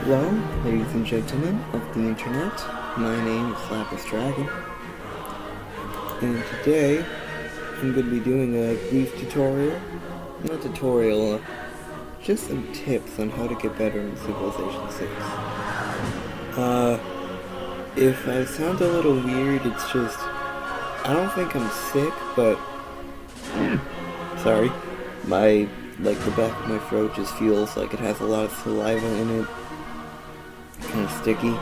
Hello, ladies and gentlemen of the internet. My name is Lapis Dragon, and today I'm going to be doing a brief tutorial. Not tutorial, just some tips on how to get better in Civilization 6. If I sound a little weird, it's just I don't think I'm sick, but sorry, the back of my throat just feels like it has a lot of saliva in it. Kind of sticky.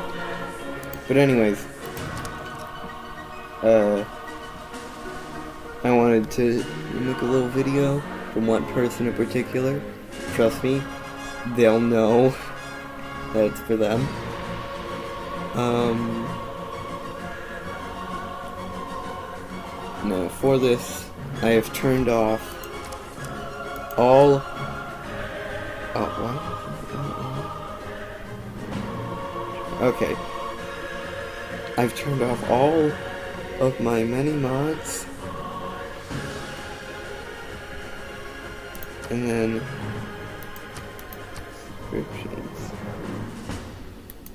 But anyways, I wanted to make a little video from one person in particular. Trust me, they'll know that it's for them. Now for this, I have turned off all... Oh, what? Okay. I've turned off all of my many mods. And then descriptions.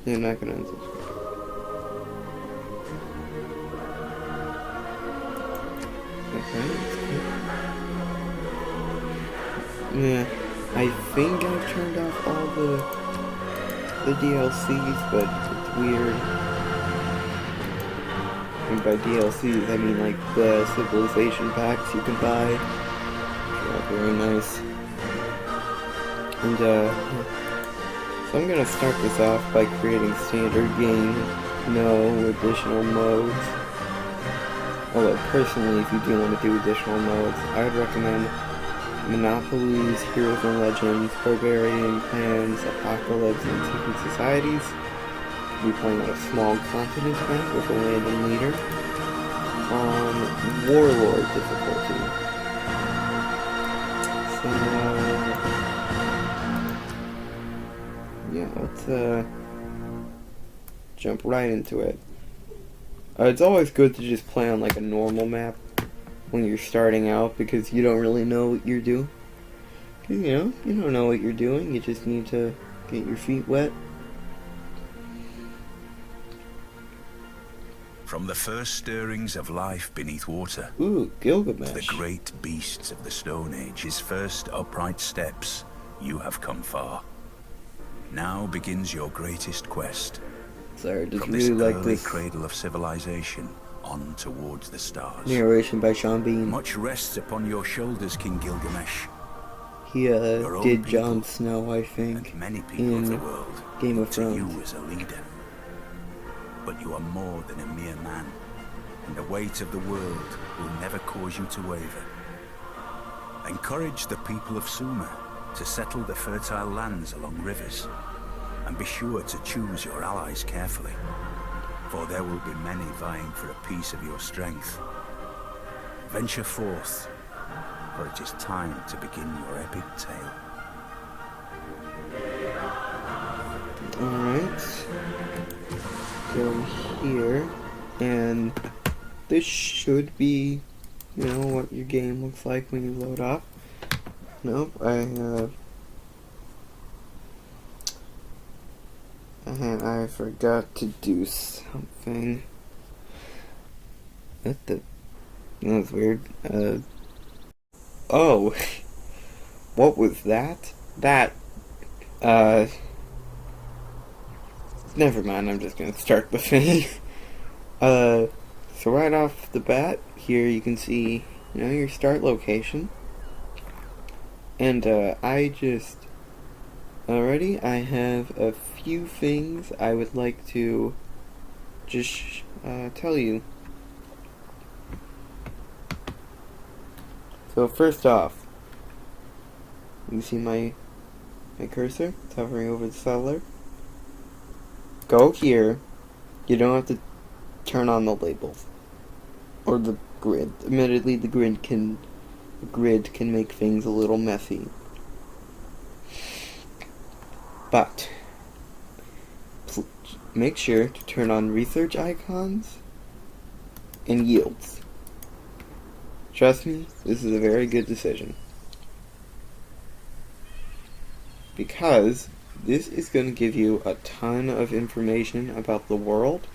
Yeah, I'm not gonna unsubscribe. Okay. Yeah, I think I've turned off all the DLCs, but it's weird. And by DLCs, I mean like the civilization packs you can buy, which are all very nice. And so I'm gonna start this off by creating standard game, no additional modes. Although personally, if you do want to do additional modes, I would recommend Monopolies, Heroes and Legends, Barbarian Clans, Apocalypse, and Secret Societies. We'll be playing on a small continent map with a random leader on Warlord difficulty. So, yeah, let's jump right into it. It's always good to just play on like a normal map when you're starting out, because you don't really know what you're doing. You don't know what you're doing, you just need to get your feet wet. From the first stirrings of life beneath water, Ooh, Gilgamesh. to the great beasts of the Stone Age, his first upright steps, you have come far. Now begins your greatest quest. Sorry, just From really this like early this cradle of civilization on towards the stars. narration by Sean Bean. Much rests upon your shoulders, King Gilgamesh. He did Jon people, Snow, I think, and many people of the in world Game of look to Thrones. you as a leader. But you are more than a mere man, and the weight of the world will never cause you to waver. Encourage the people of Sumer to settle the fertile lands along rivers, and be sure to choose your allies carefully, for there will be many vying for a piece of your strength. Venture forth, for it is time to begin your epic tale. Alright. Go here, and this should be, what your game looks like when you load up. Nope, I forgot to do something. That was weird. Oh, what was that? Never mind, I'm just gonna start the thing. So right off the bat, here you can see, your start location. And, already I have a few things I would like to just, tell you. So first off, you see my cursor? It's hovering over the settler. Go here. You don't have to turn on the labels or the grid. Admittedly, the grid can make things a little messy. But make sure to turn on research icons and yields. Trust me, this is a very good decision. Because this is going to give you a ton of information about the world.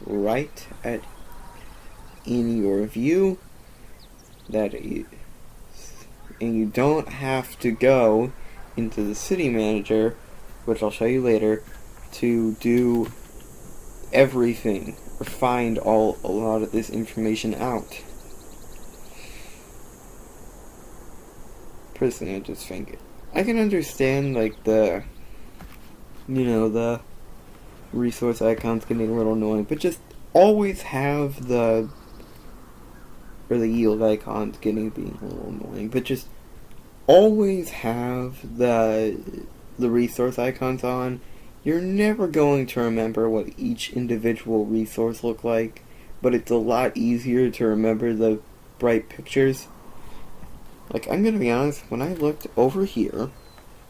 Right in your view, and you don't have to go into the city manager, which I'll show you later, to do everything or find a lot of this information out. Personally, I just think I can understand like the resource icons getting a little annoying, but just always have the yield icons being a little annoying, but just always have the resource icons on. You're never going to remember what each individual resource look like, but it's a lot easier to remember the bright pictures. Like, I'm gonna be honest, when I looked over here,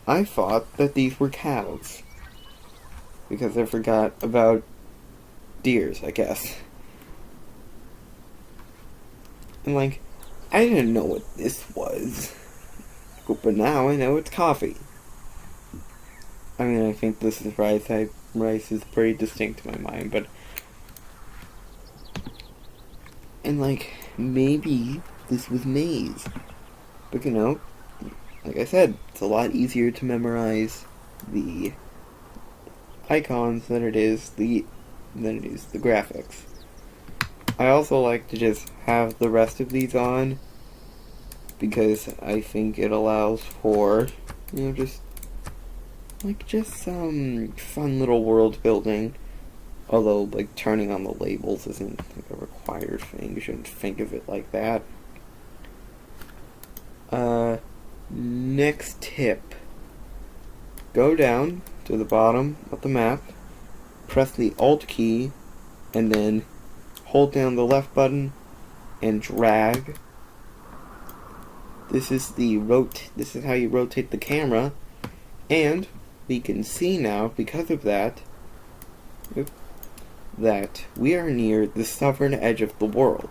I thought that these were cows. Because I forgot about deers, I guess. And like, I didn't know what this was. But now I know it's coffee. I mean, I think this is rice. Rice is pretty distinct in my mind, but... And like, maybe this was maize. But you know, like I said, it's a lot easier to memorize the icons than it is the graphics. I also like to just have the rest of these on because I think it allows for, just some fun little world building. Although, like, turning on the labels isn't like a required thing. You shouldn't think of it like that. Next tip. Go down to the bottom of the map, press the Alt key, and then hold down the left button and drag. This is how you rotate the camera, and we can see now, because of that we are near the southern edge of the world.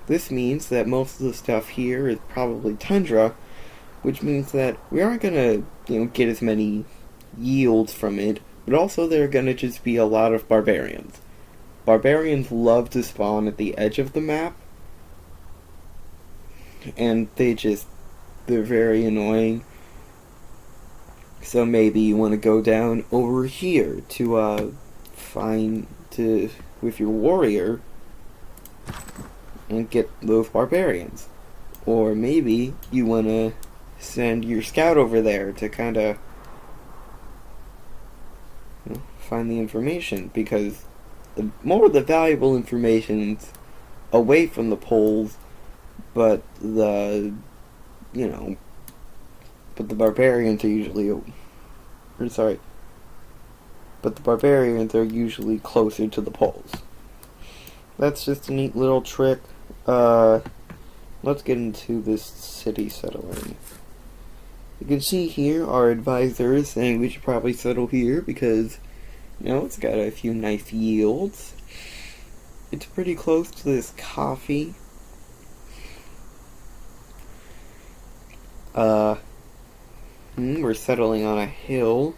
This means that most of the stuff here is probably tundra, which means that we aren't gonna, get as many yields from it, but also there are gonna just be a lot of barbarians. Barbarians love to spawn at the edge of the map, and they're very annoying. So maybe you want to go down over here to, with your warrior, and get those barbarians. Or maybe you want to send your scout over there to kind of find the information, because the more the valuable information's away from the poles, but the barbarians are usually closer to the poles. That's just a neat little trick. Let's get into this city settling. You can see here our advisor is saying we should probably settle here because, it's got a few nice yields. It's pretty close to this coffee. We're settling on a hill.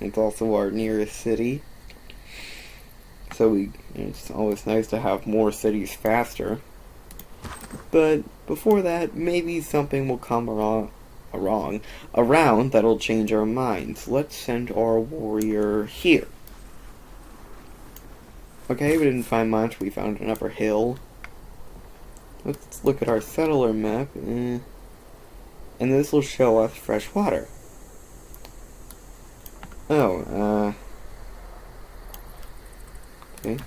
It's also our nearest city. So it's always nice to have more cities faster. But before that, maybe something will come around that'll change our minds. Let's send our warrior here. Okay, we didn't find much. We found another hill. Let's look at our settler map. And this will show us fresh water. Oh, okay.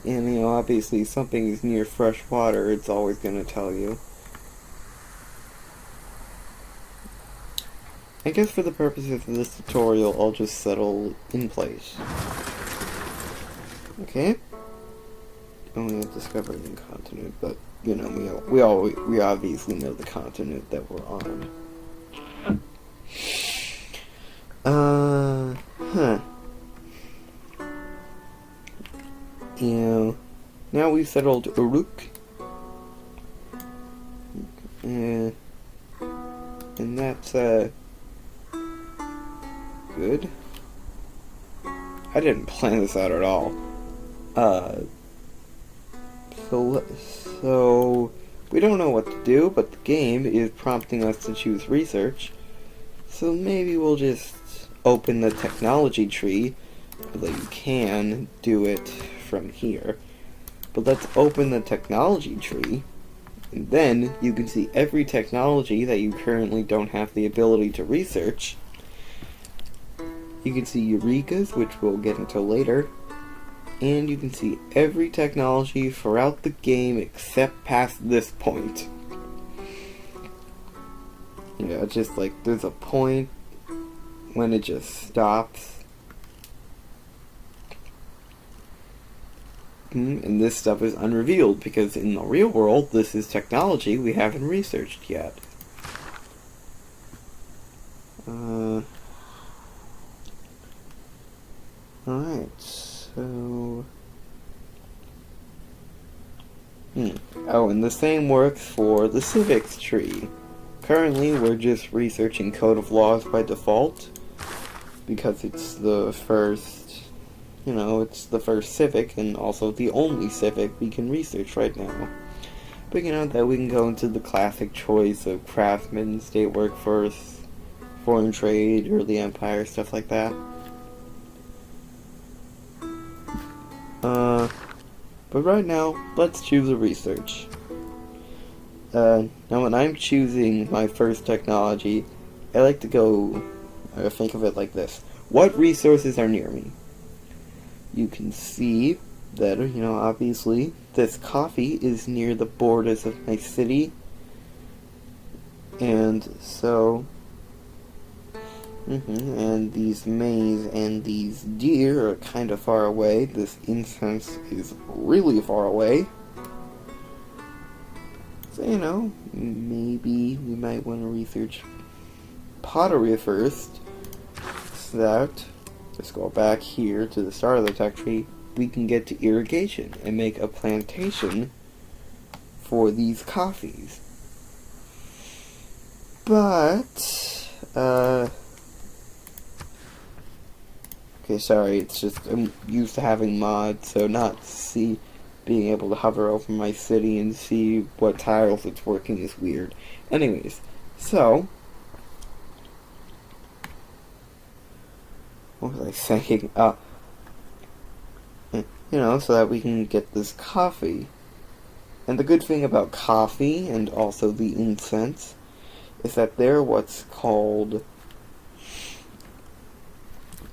And obviously something is near fresh water, it's always going to tell you. I guess for the purposes of this tutorial, I'll just settle in place. Okay. Only discovered in continent, but we obviously know the continent that we're on. Now we settled Uruk. And that's, good. I didn't plan this out at all. So we don't know what to do, but the game is prompting us to choose research. So maybe we'll just open the technology tree, although you can do it from here. But let's open the technology tree, and then you can see every technology that you currently don't have the ability to research. You can see Eureka's, which we'll get into later, and you can see every technology throughout the game except past this point. Yeah, just like there's a point when it just stops. And this stuff is unrevealed because in the real world, this is technology we haven't researched yet. Alright, so... Oh, and the same works for the civics tree. Currently, we're just researching Code of Laws by default, because it's the first, it's the first civic, and also the only civic we can research right now. But that we can go into the classic choice of craftsmen, state workforce, foreign trade, early empire, stuff like that. But right now, let's choose a research. Now when I'm choosing my first technology, I like to think of it like this. What resources are near me? You can see that, obviously, this coffee is near the borders of my city. And so... and these maize and these deer are kind of far away. This incense is really far away. So, maybe we might want to research pottery first. So that, let's go back here to the start of the tech tree, we can get to irrigation and make a plantation for these coffees. But, okay, sorry, it's just, I'm used to having mods, so being able to hover over my city and see what tiles it's working is weird. Anyways, so, what was I saying? So that we can get this coffee. And the good thing about coffee, and also the incense, is that they're what's called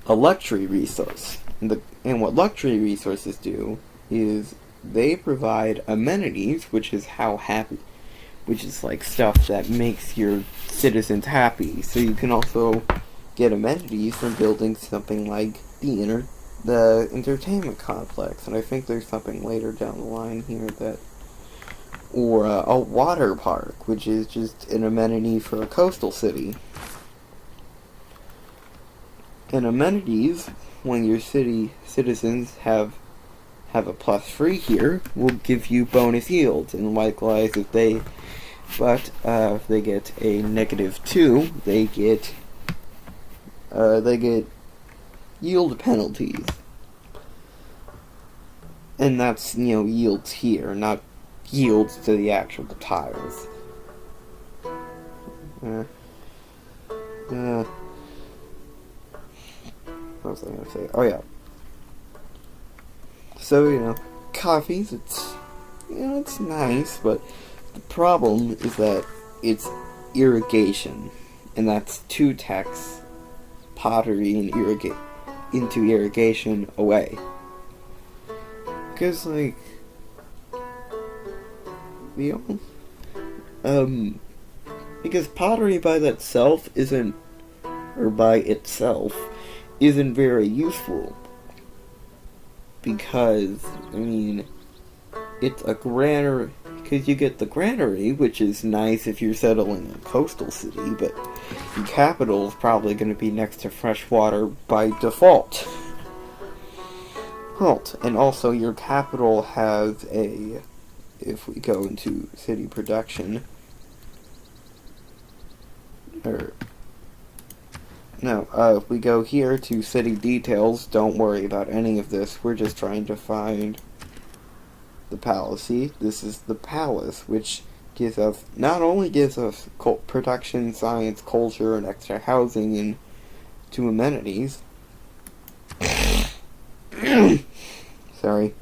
a luxury resource. And what luxury resources do is they provide amenities, which is like stuff that makes your citizens happy. So you can also get amenities from building something like the entertainment complex. And I think there's something later down the line here or a water park, which is just an amenity for a coastal city. And amenities, when your city citizens have a +3 here, will give you bonus yields, and likewise if they get a -2, they get yield penalties. And that's, yields here, not yields to the actual tiles. What was I going to say? Oh, yeah. So, coffees, it's nice, but the problem is that it's irrigation. And that's 2 techs, pottery and into irrigation away. Because, because pottery by itself isn't very useful. Because, it's a granary, because you get the granary, which is nice if you're settling a coastal city, but the capital is probably going to be next to fresh water by default. halt. And also your capital has a, if we go into city production, or no, if we go here to city details, don't worry about any of this. We're just trying to find the palace. See, this is the palace, which gives us, not only gives us production, science, culture, and extra housing and 2 amenities. Sorry.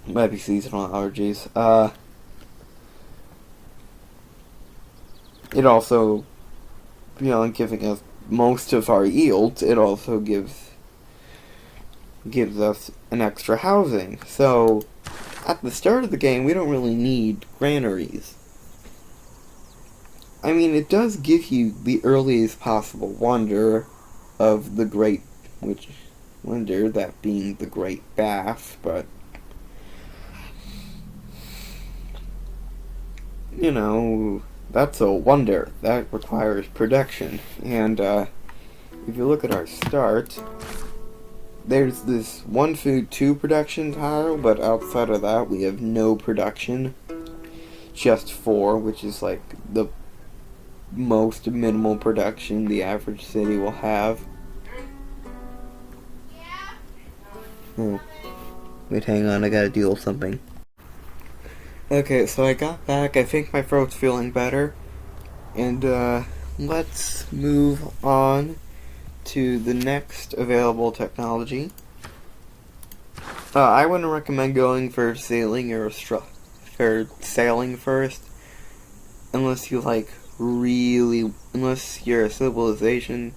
Might be seasonal allergies. It also, giving us most of our yields, it also gives us an extra housing. So, at the start of the game, we don't really need granaries. I mean, it does give you the earliest possible wonder of the Great, wonder, that being the Great Bath, but, that's a wonder. That requires production. And, if you look at our start, there's this 1 food 2 production tile, but outside of that we have no production. Just 4, which is like the most minimal production the average city will have. Oh. Wait, hang on, I gotta deal with something. Okay, so I got back. I think my throat's feeling better. And, let's move on to the next available technology. I wouldn't recommend going for sailing or sailing first, unless you unless you're a civilization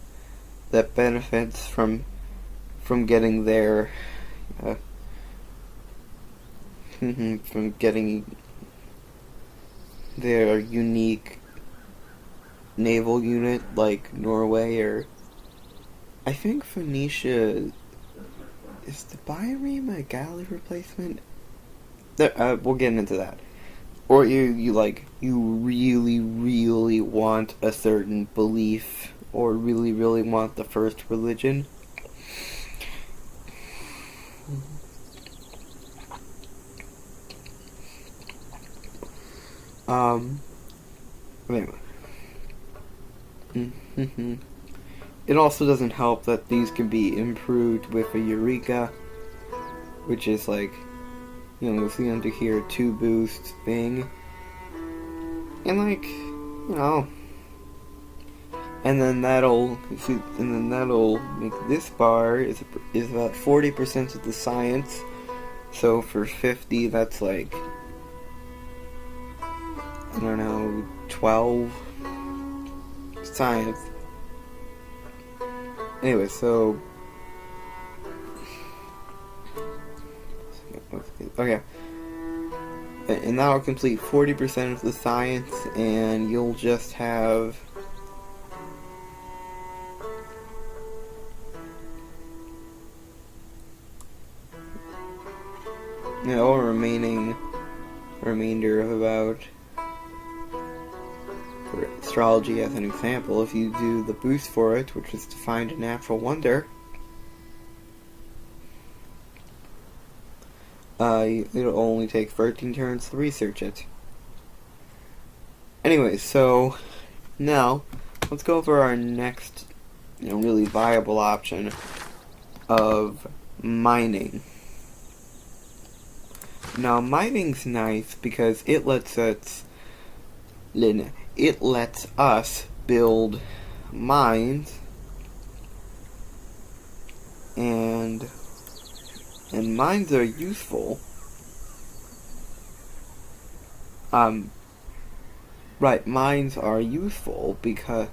that benefits from getting there, from getting their unique naval unit like Norway, or I think Phoenicia. Is the Byreme a galley replacement? We'll get into that. Or you really, really want a certain belief, or really, really want the first religion. Anyway. It also doesn't help that these can be improved with a Eureka, which is like, you'll see under here, 2 boost thing. And and then that'll make this bar is about 40% of the science. So for 50, that's like, I don't know, 12 science. Anyway, so okay, and that'll complete 40% of the science, and you'll just have a remainder of about, for astrology as an example, if you do the boost for it, which is to find a natural wonder, it'll only take 13 turns to research it. Anyway, so now let's go over our next, really viable option of mining. Now, mining's nice because it lets us build mines, and mines are useful. Right, mines are useful because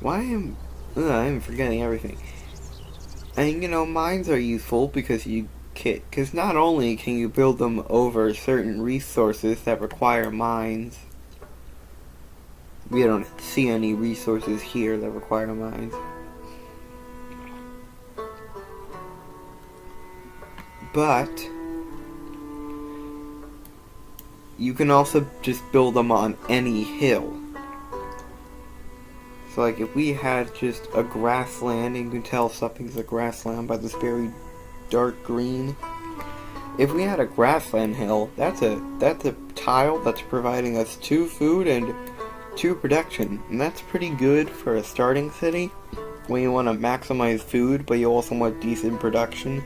I'm forgetting everything. And mines are useful because because not only can you build them over certain resources that require mines. We don't see any resources here that require mines. But you can also just build them on any hill. So like if we had just a grassland, and you can tell something's a grassland by this very dark green. If we had a grassland hill, that's a tile that's providing us 2 food and 2 production. And that's pretty good for a starting city when you want to maximize food, but you also want decent production.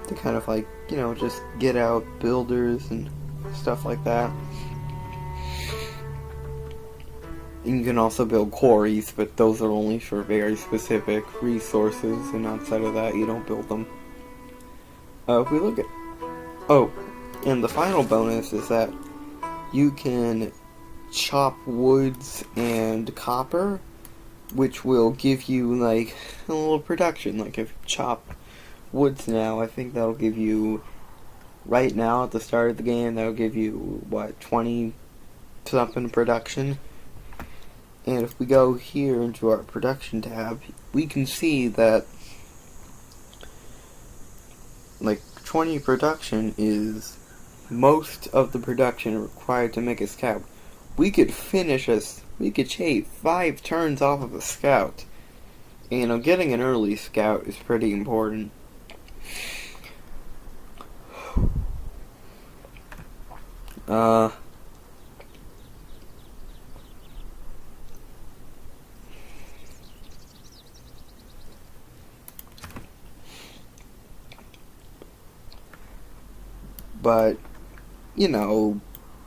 To kind of like, you know, just get out builders and stuff like that. And you can also build quarries, but those are only for very specific resources, and outside of that, you don't build them. If we look at... Oh, and the final bonus is that you can chop woods and copper, which will give you, like, a little production. Like, if you chop woods now, I think that'll give you... Right now, at the start of the game, that'll give you, what, 20-something production? And if we go here into our production tab, we can see that, like, 20 production is most of the production required to make a scout. We could shave 5 turns off of a scout. And, you know, getting an early scout is pretty important. But, you know,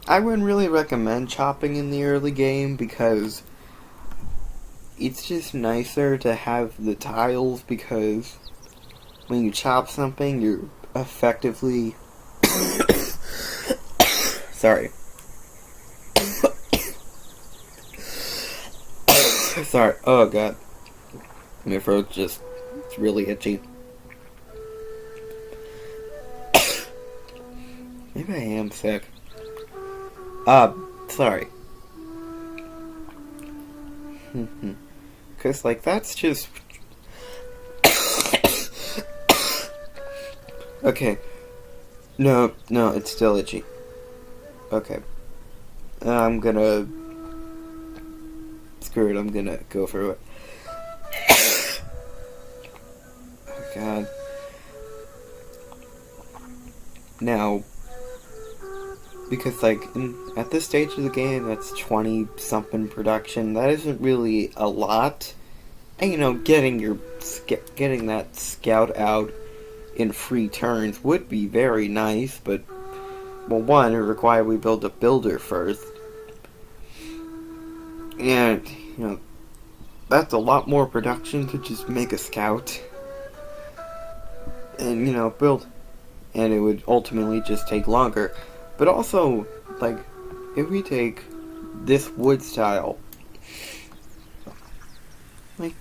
I wouldn't really recommend chopping in the early game because it's just nicer to have the tiles, because when you chop something, you're effectively... Sorry. Sorry. Oh, God. My throat's just... It's really itchy. Maybe I am sick. Sorry. Cause, like, that's just... Okay. No, it's still itchy. Okay. I'm gonna... Screw it, I'm gonna go through it. Oh, God. Now... Because, like, at this stage of the game, that's 20-something production. That isn't really a lot. And, you know, getting that scout out in 3 turns would be very nice, but, well, one, it required we build a builder first. And, you know, that's a lot more production to just make a scout. And, you know, build. And it would ultimately just take longer. But also, like, if we take this wood style, like,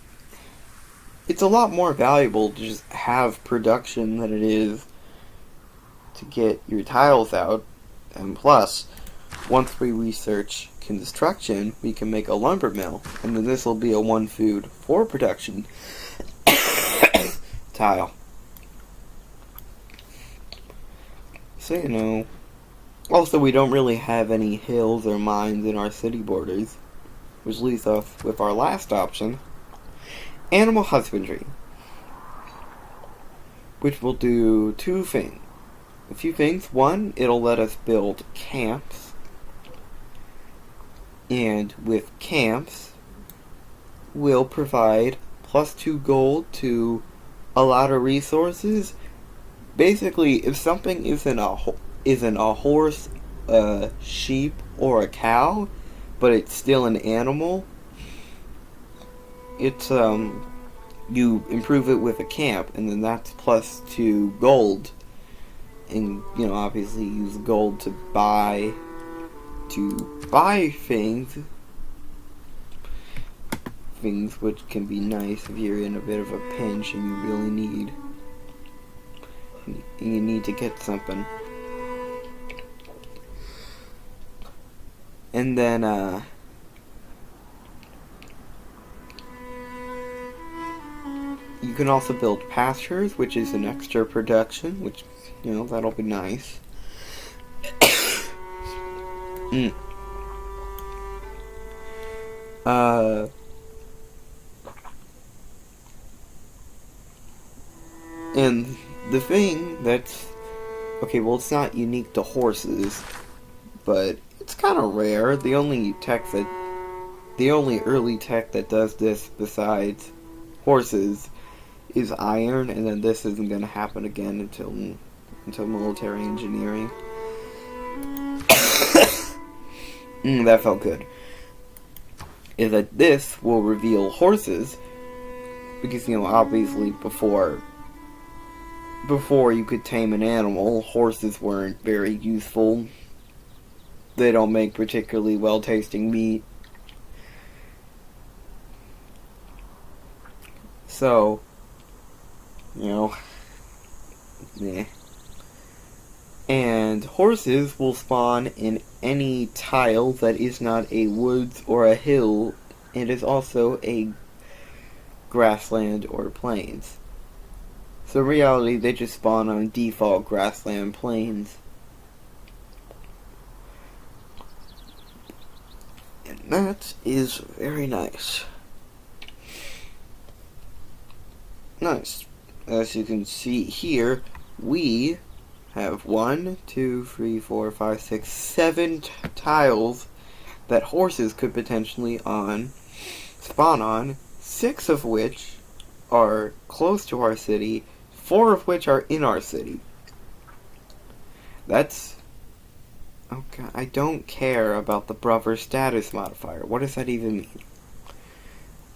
it's a lot more valuable to just have production than it is to get your tiles out. And plus, once we research construction, we can make a lumber mill, and then this will be a 1 food 4 production tile. So, you know... Also, we don't really have any hills or mines in our city borders, which leaves us with our last option, animal husbandry, which will do 2 things. A few things. One, it'll let us build camps, and with camps, we'll provide +2 gold to a lot of resources. Basically, if something isn't a horse, a sheep, or a cow, but it's still an animal, it's, you improve it with a camp, and then that's +2 gold. And, you know, obviously use gold to buy things. Things which can be nice if you're in a bit of a pinch and you really need to get something. And then, you can also build pastures, which is an extra production, which, you know, that'll be nice. And the thing that's... Okay, well, it's not unique to horses, but it's kind of rare. The only early tech that does this besides horses is iron, and then this isn't going to happen again until military engineering. That felt good. Is that this will reveal horses, because, obviously before you could tame an animal, horses weren't very useful. They don't make particularly well-tasting meat. So, meh. And horses will spawn in any tile that is not a woods or a hill, and is also a grassland or plains. So in reality, they just spawn on default grassland plains. And that is very nice. Nice. As you can see here, we have 1, 2, 3, 4, 5, 6, 7 tiles that horses could potentially spawn on, 6 of which are close to our city, 4 of which are in our city. That's... Okay, I don't care about the brother status modifier. What does that even mean?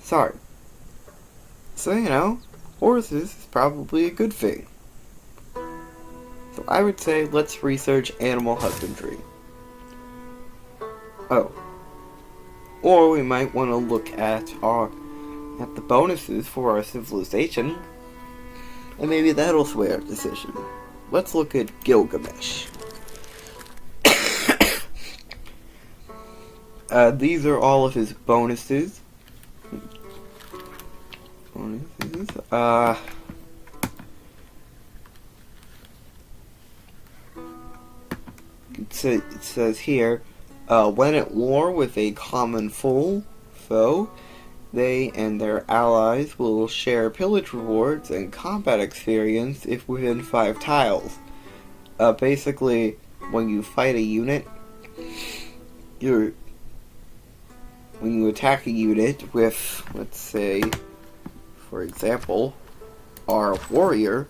Sorry. So, horses is probably a good thing. So I would say let's research animal husbandry. Oh. Or we might want to look at the bonuses for our civilization, and maybe that'll sway our decision. Let's look at Gilgamesh. These are all of his bonuses. It says here, when at war with a common foe, they and their allies will share pillage rewards and combat experience if within 5 tiles. Basically, when you fight a unit, when you attack a unit with, let's say, for example, our warrior,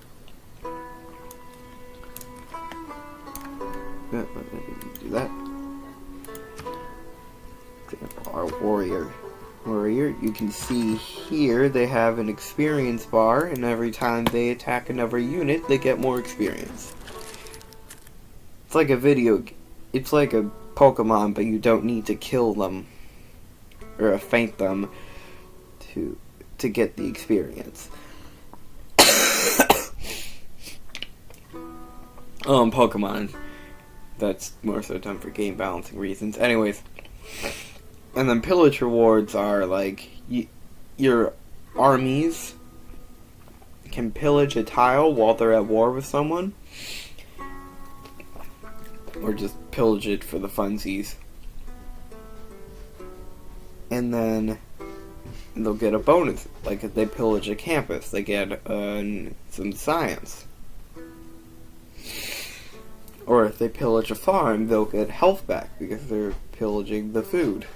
do that. Example, our warrior, you can see here they have an experience bar, and every time they attack another unit, they get more experience. It's like it's like a Pokemon, but you don't need to kill them or faint them to get the experience. Pokemon. That's more so done for game balancing reasons. Anyways. And then pillage rewards are like, your armies can pillage a tile while they're at war with someone. Or just pillage it for the funsies. And then they'll get a bonus. Like if they pillage a campus, they get some science. Or if they pillage a farm, they'll get health back because they're pillaging the food.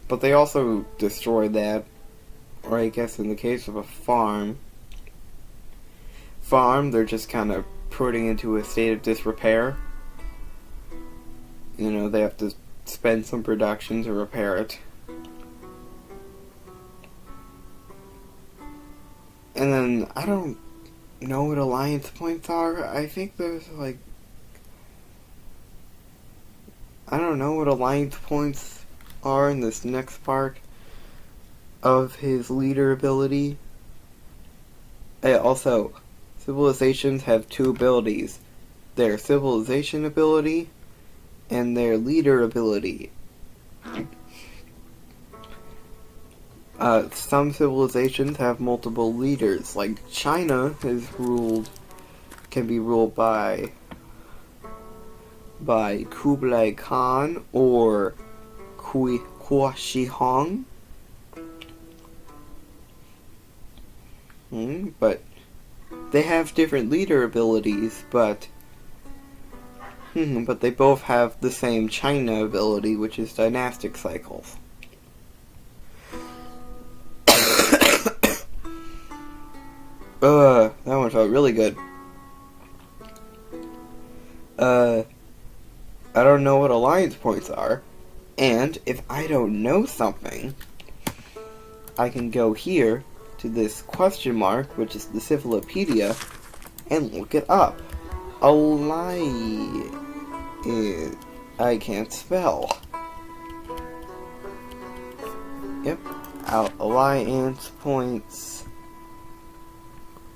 But they also destroy that, or I guess in the case of a farm, they're just kind of putting into a state of disrepair. They have to spend some production to repair it. And then, I don't know what alliance points are. I think there's I don't know what alliance points are in this next part of his leader ability. Also, civilizations have 2 abilities. Their civilization ability and their leader ability. Some civilizations have multiple leaders, like China can be ruled by Kublai Khan or Hua Shi Hong. But they have different leader abilities, but they both have the same China ability, which is dynastic cycles. That one felt really good. I don't know what alliance points are, and if I don't know something, I can go here to this question mark, which is the Civilopedia, and look it up. I can't spell. Yep. Alliance points.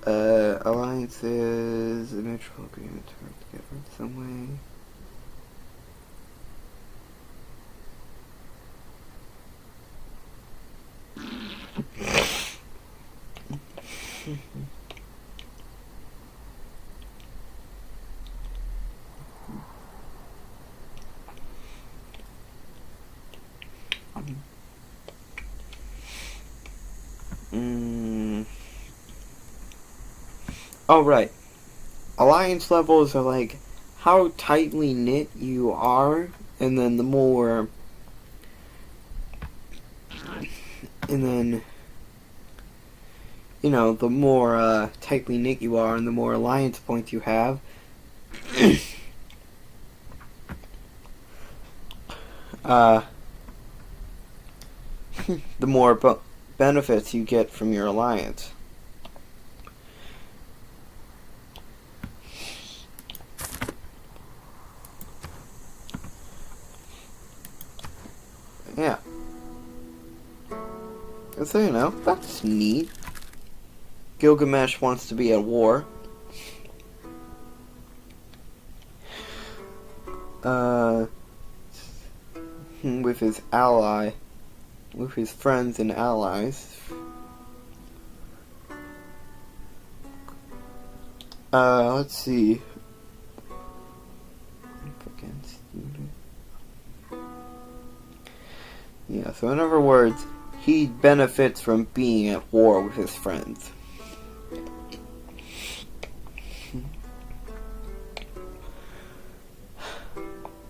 Alliances. A mutual agreement to work together in some way. Oh, right. Alliance levels are like how tightly knit you are, and then the more... And then, the more tightly knit you are and the more alliance points you have, the more benefits you get from your alliance. Yeah. So, that's neat. Gilgamesh wants to be at war. With his friends and allies. Let's see. Yeah, so in other words, he benefits from being at war with his friends.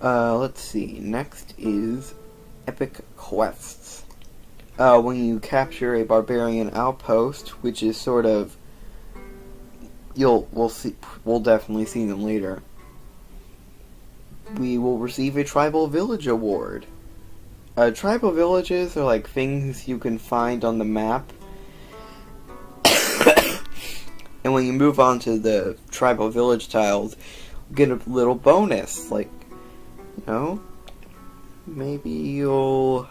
Let's see. Next is epic quests. When you capture a barbarian outpost, which is sort of... We'll definitely see them later. We will receive a tribal village award. Tribal villages are like things you can find on the map. And when you move on to the tribal village tiles, you get a little bonus. Like, maybe you'll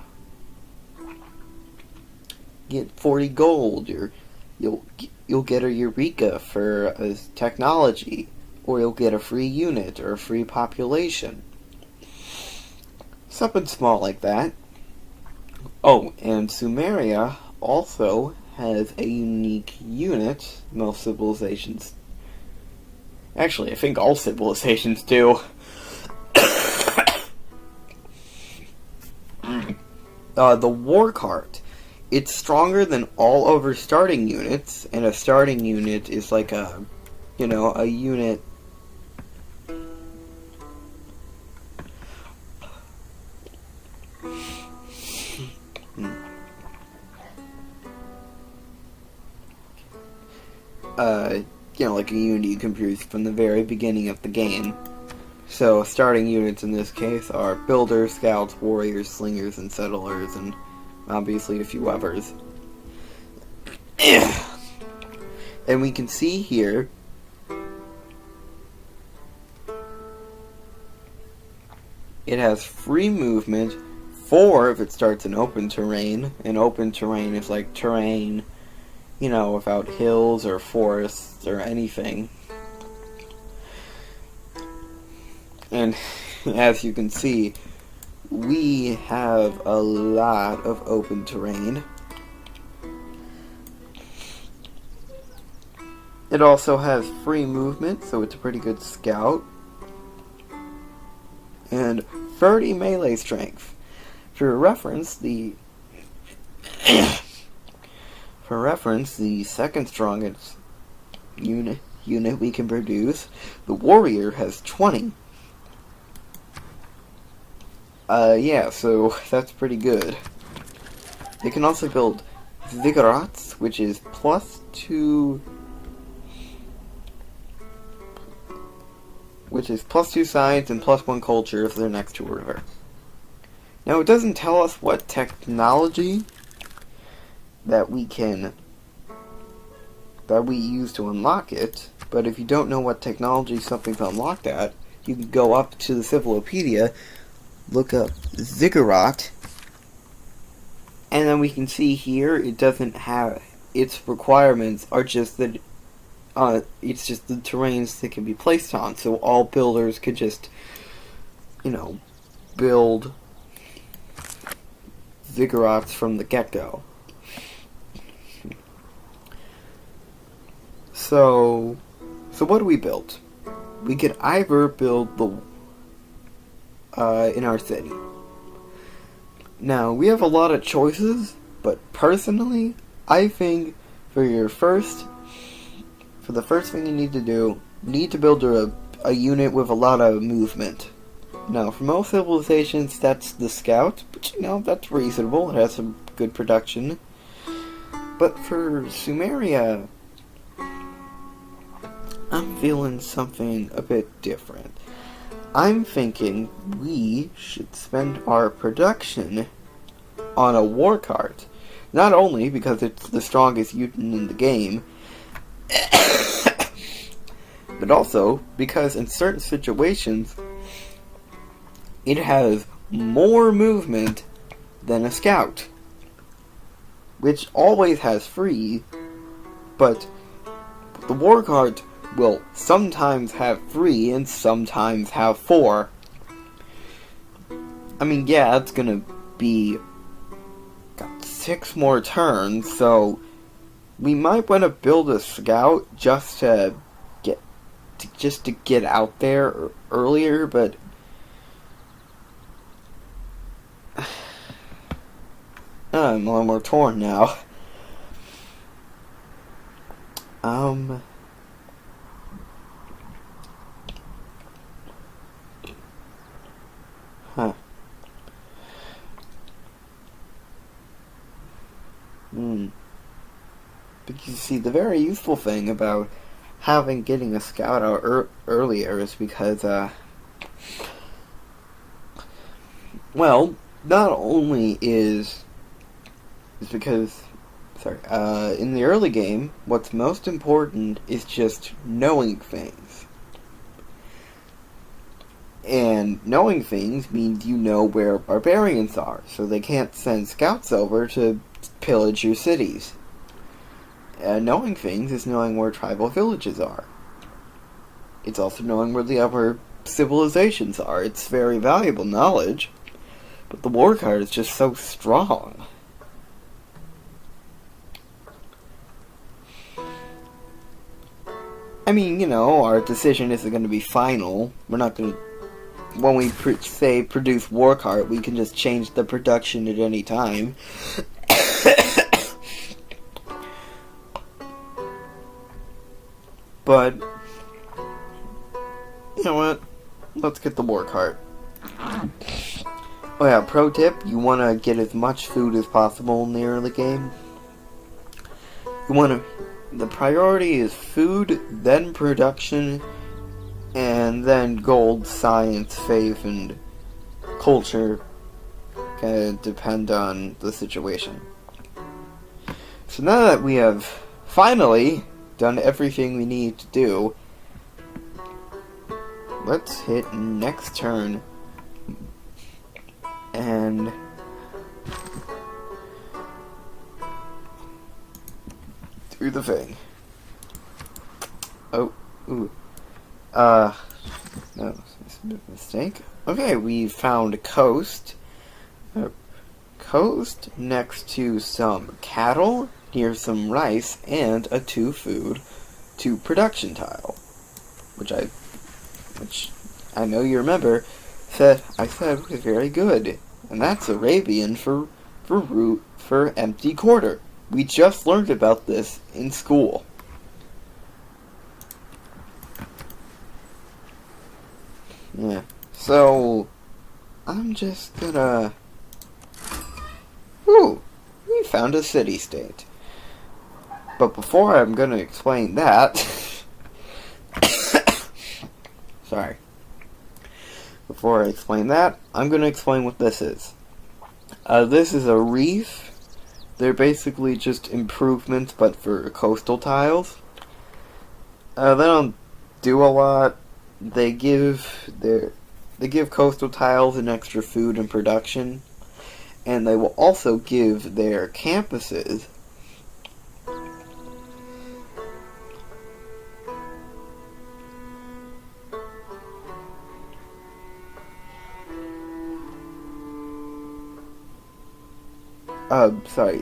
get 40 gold, or you'll get a Eureka for a technology, or you'll get a free unit or a free population. Something small like that. Oh, and Sumeria also has a unique unit. Most civilizations... Actually, I think all civilizations do. The war cart. It's stronger than all other starting units, and a starting unit is like a unit... like a unit you can produce from the very beginning of the game. So, starting units in this case are builders, scouts, warriors, slingers, and settlers, and obviously a few others. And we can see here it has free movement 4 if it starts in open terrain, and open terrain is like terrain without hills or forests or anything. And as you can see, we have a lot of open terrain. It also has free movement, so it's a pretty good scout. And 30 melee strength. For reference, the second strongest unit unit we can produce. The warrior has 20. Yeah, so that's pretty good. They can also build ziggurats, which is +2... which is +2 science and +1 culture if they're next to a river. Now, it doesn't tell us what technology that we use to unlock it, but if you don't know what technology something's unlocked at, you can go up to the Civilopedia, look up ziggurat, and then we can see here it doesn't have its requirements are just that it's just the terrains that can be placed on, so all builders could just, build ziggurats from the get-go. So what do we build? We could either build the in our city. Now, we have a lot of choices, but personally, I think for the first thing you need to do, you need to build a unit with a lot of movement. Now, for most civilizations, that's the scout, but that's reasonable. It has some good production. But for Sumeria, I'm feeling something a bit different. I'm thinking we should spend our production on a war cart. Not only because it's the strongest unit in the game, but also because in certain situations, it has more movement than a scout, which always has 3, but the war cart will sometimes have 3 and sometimes have 4. I mean, yeah, it's gonna be got 6 more turns, so we might want to build a scout just to get out there earlier, but I'm a little more torn now. Because you see, the very useful thing about getting a scout out earlier is because, well, not only is because, in the early game, what's most important is just knowing things. And knowing things means you know where barbarians are, so they can't send scouts over to pillage your cities. Knowing things is knowing where tribal villages are. It's also knowing where the other civilizations are. It's very valuable knowledge, but the war card is just so strong. I mean, our decision isn't going to be final. We're not going to... When we produce war cart, we can just change the production at any time. But, you know what? Let's get the war cart. Oh yeah, pro tip, you want to get as much food as possible in the early game. The priority is food, then production, and then gold, science, faith, and culture. Kind of depend on the situation. So now that we have finally done everything we need to do, let's hit next turn and do the thing. Oh, ooh. No, mistake. Okay, we found a coast. Coast next to some cattle, near some rice, and a 2 production tile. Which I know you remember, I said was very good. And that's Arabian for empty quarter. We just learned about this in school. Yeah. So, I'm just gonna... Ooh, we found a city-state. But before I'm gonna explain that... Sorry. Before I explain that, I'm gonna explain what this is. This is a reef. They're basically just improvements, but for coastal tiles. They don't do a lot. They give coastal tiles an extra food and production, and they will also give their campuses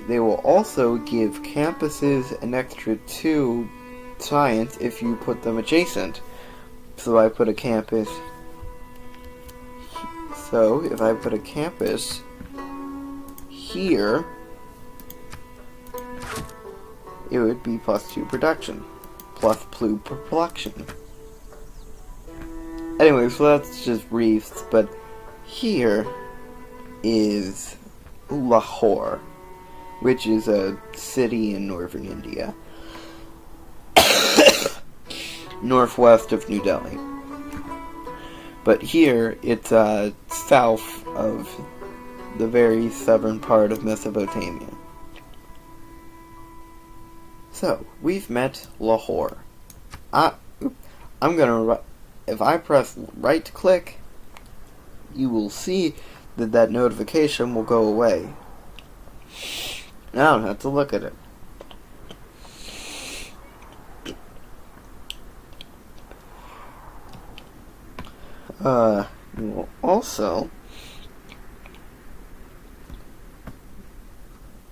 they will also give campuses an extra 2 science if you put them adjacent. So I put a campus. So if I put a campus here, it would be +2 production, plus blue production. Anyway, so that's just reefs, but here is Lahore, which is a city in northern India, northwest of New Delhi. But here, it's south of the very southern part of Mesopotamia. So, we've met Lahore. If I press right click, you will see that notification will go away. I don't have to look at it. You will also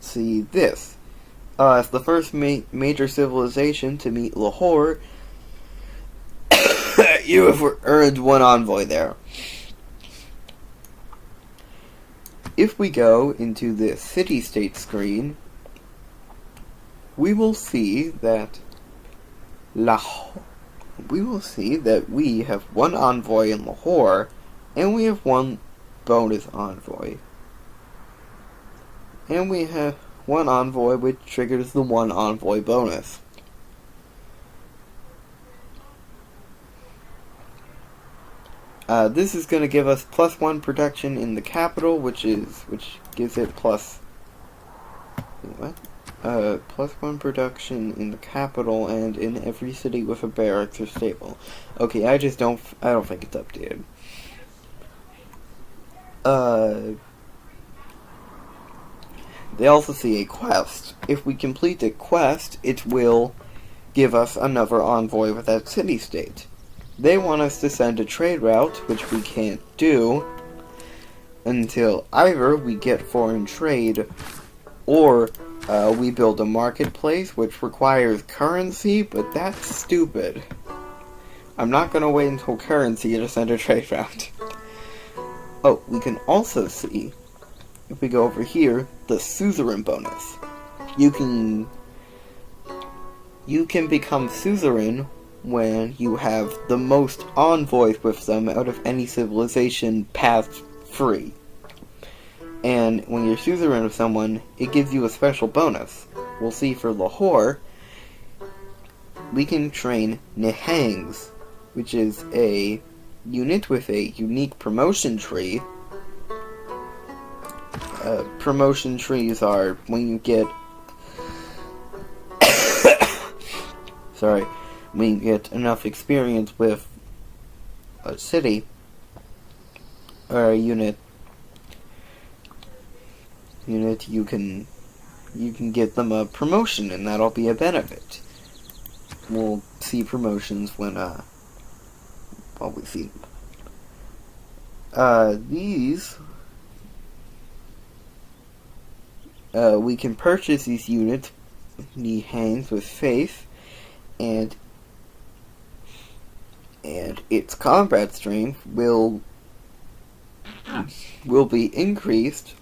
see this. As the first major civilization to meet Lahore, you have earned 1 envoy there. If we go into the city-state screen, we will see that we have 1 envoy in Lahore, and we have 1 bonus envoy. And we have 1 envoy which triggers the 1 envoy bonus. This is going to give us +1 production in the capital, which gives it +1 production in the capital and in every city with a barracks or stable. Okay, I don't think it's updated. They also see a quest. If we complete a quest, it will give us another envoy with that city-state. They want us to send a trade route, which we can't do until either we get foreign trade or we build a marketplace, which requires currency, but that's stupid. I'm not going to wait until currency to send a trade route. Oh, we can also see, if we go over here, the suzerain bonus. You can become suzerain when you have the most envoys with them out of any civilization passed free. And when you're suzerain with someone, it gives you a special bonus. We'll see for Lahore, we can train Nihangs, which is a unit with a unique promotion tree. Promotion trees are when you get when you get enough experience with a city or a unit, you can get them a promotion, and that'll be a benefit. We'll see promotions when we see them. These we can purchase these units, Nihangs with faith, and its combat strength will be increased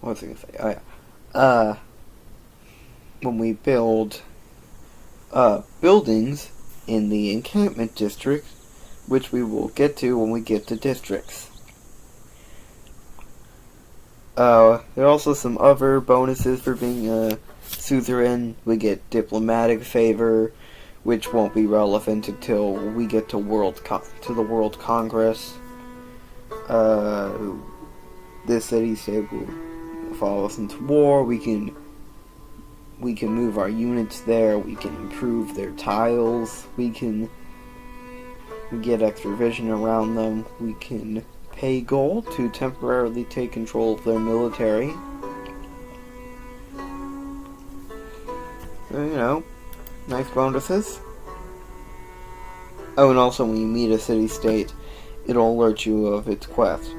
what was I gonna say? Oh yeah. When we build buildings in the encampment district, which we will get to when we get to districts. There are also some other bonuses for being a suzerain. We get diplomatic favor, which won't be relevant until we get to the World Congress. This city-state will follow us into war. We can move our units there. We can improve their tiles. We get extra vision around them. We can pay gold to temporarily take control of their military. So, nice bonuses. Oh, and also when you meet a city-state, it'll alert you of its quest.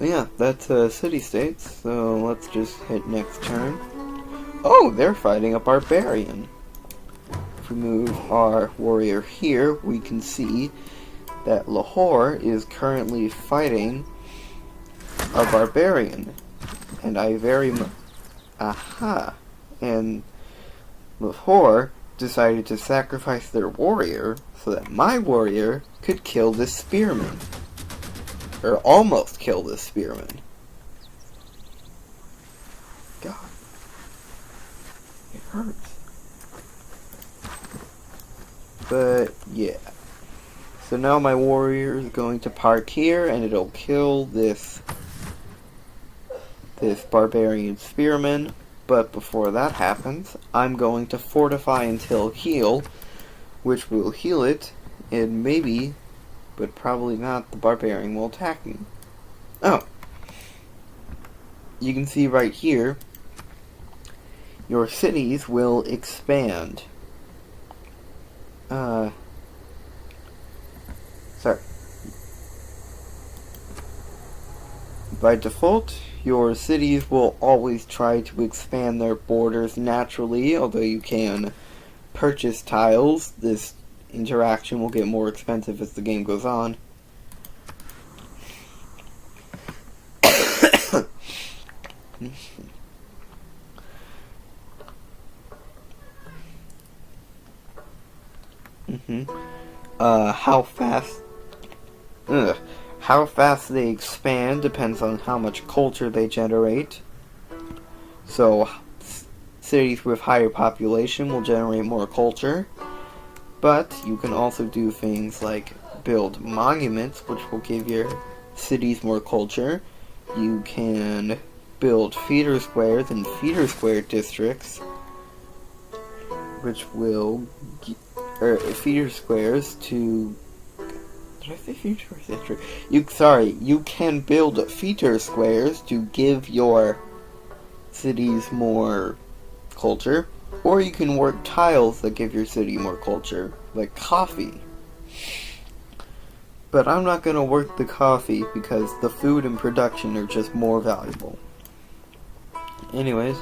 Yeah, that's city-states, so let's just hit next turn. Oh, they're fighting a barbarian. If we move our warrior here, we can see that Lahore is currently fighting a barbarian. And and Lahore decided to sacrifice their warrior so that my warrior could kill this spearman. Or almost kill this spearman. God. It hurts. But, yeah. So now my warrior is going to park here, and it'll kill this barbarian spearman. But before that happens, I'm going to fortify until heal, which will heal it, and maybe, but probably not, the barbarian will attack me. Oh. You can see right here, your cities will expand. Sorry. By default, your cities will always try to expand their borders naturally, although you can purchase tiles. This interaction will get more expensive as the game goes on. How fast they expand depends on how much culture they generate. So, cities with higher population will generate more culture. But you can also do things like build monuments, which will give your cities more culture. You can build feeder squares and feeder square districts, which will feeder squares to. Did I say feeder square district? You can build feeder squares to give your cities more culture. Or you can work tiles that give your city more culture, like coffee. But I'm not going to work the coffee because the food and production are just more valuable. Anyways,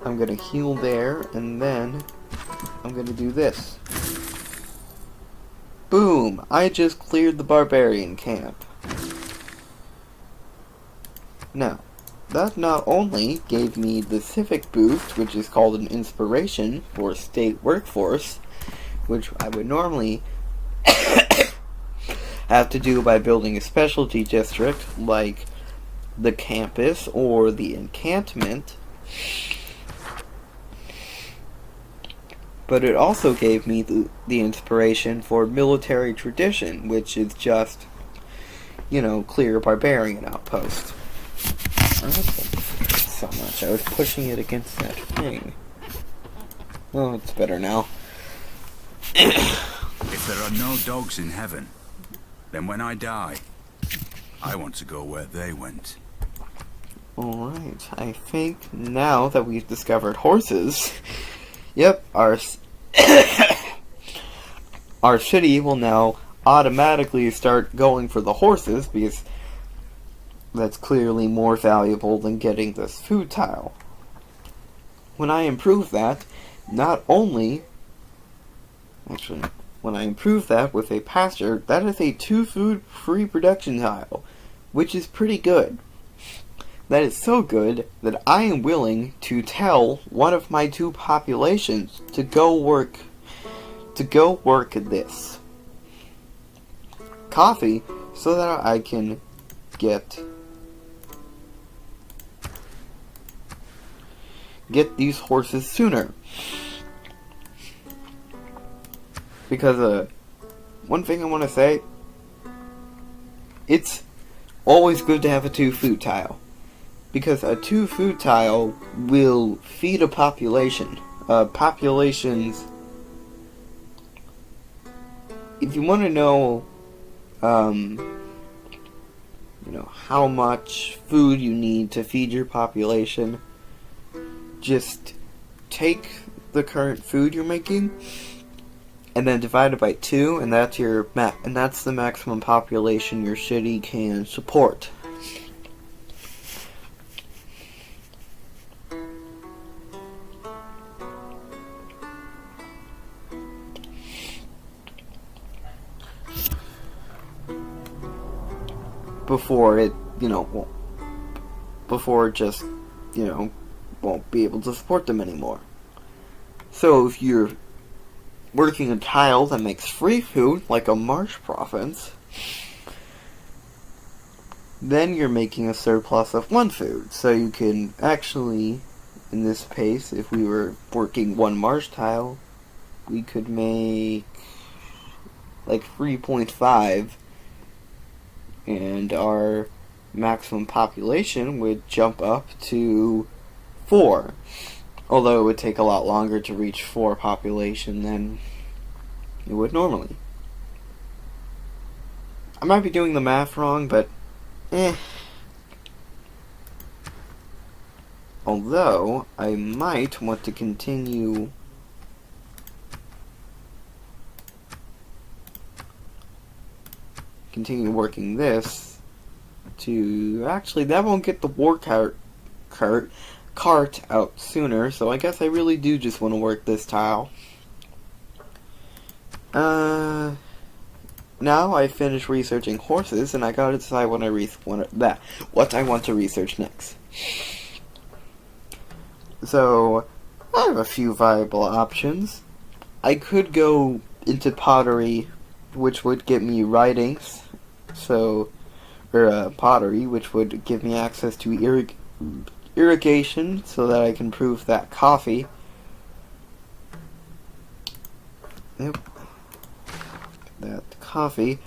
I'm going to heal there, and then I'm going to do this. Boom! I just cleared the barbarian camp. Now, that not only gave me the civic boost, which is called an inspiration for state workforce, which I would normally have to do by building a specialty district like the campus or the encampment, but it also gave me the inspiration for military tradition, which is just, clear barbarian outpost. So much. I was pushing it against that thing. Oh, it's better now. If there are no dogs in heaven, then when I die, I want to go where they went. Alright, I think now that we've discovered horses, yep, our city will now automatically start going for the horses, because that's clearly more valuable than getting this food tile. When I improve that, not only Actually, when I improve that with a pasture, that is a 2 food free production tile, which is pretty good. That is so good that I am willing to tell one of my 2 populations to go work at this coffee so that I can get these horses sooner. Because one thing I want to say, it's always good to have a 2 food tile, because a 2 food tile will feed a population. Populations, if you want to know, how much food you need to feed your population, just take the current food you're making and then divide it by 2, and that's that's the maximum population your city can support. Before it, just, won't be able to support them anymore. So if you're working a tile that makes free food, like a marsh province, then you're making a surplus of 1 food. So you can actually, in this case, if we were working 1 marsh tile, we could make like 3.5, and our maximum population would jump up to 4. Although it would take a lot longer to reach 4 population than it would normally. I might be doing the math wrong, but Although, I might want to continue working this to... Actually, that won't get the war cart out sooner, so I guess I really do just want to work this tile. Now I finished researching horses, and I gotta decide what I want to research next. So, I have a few viable options. I could go into pottery, which would get me writings, pottery, which would give me access to irrigation, so that I can prove that coffee. Yep. That coffee,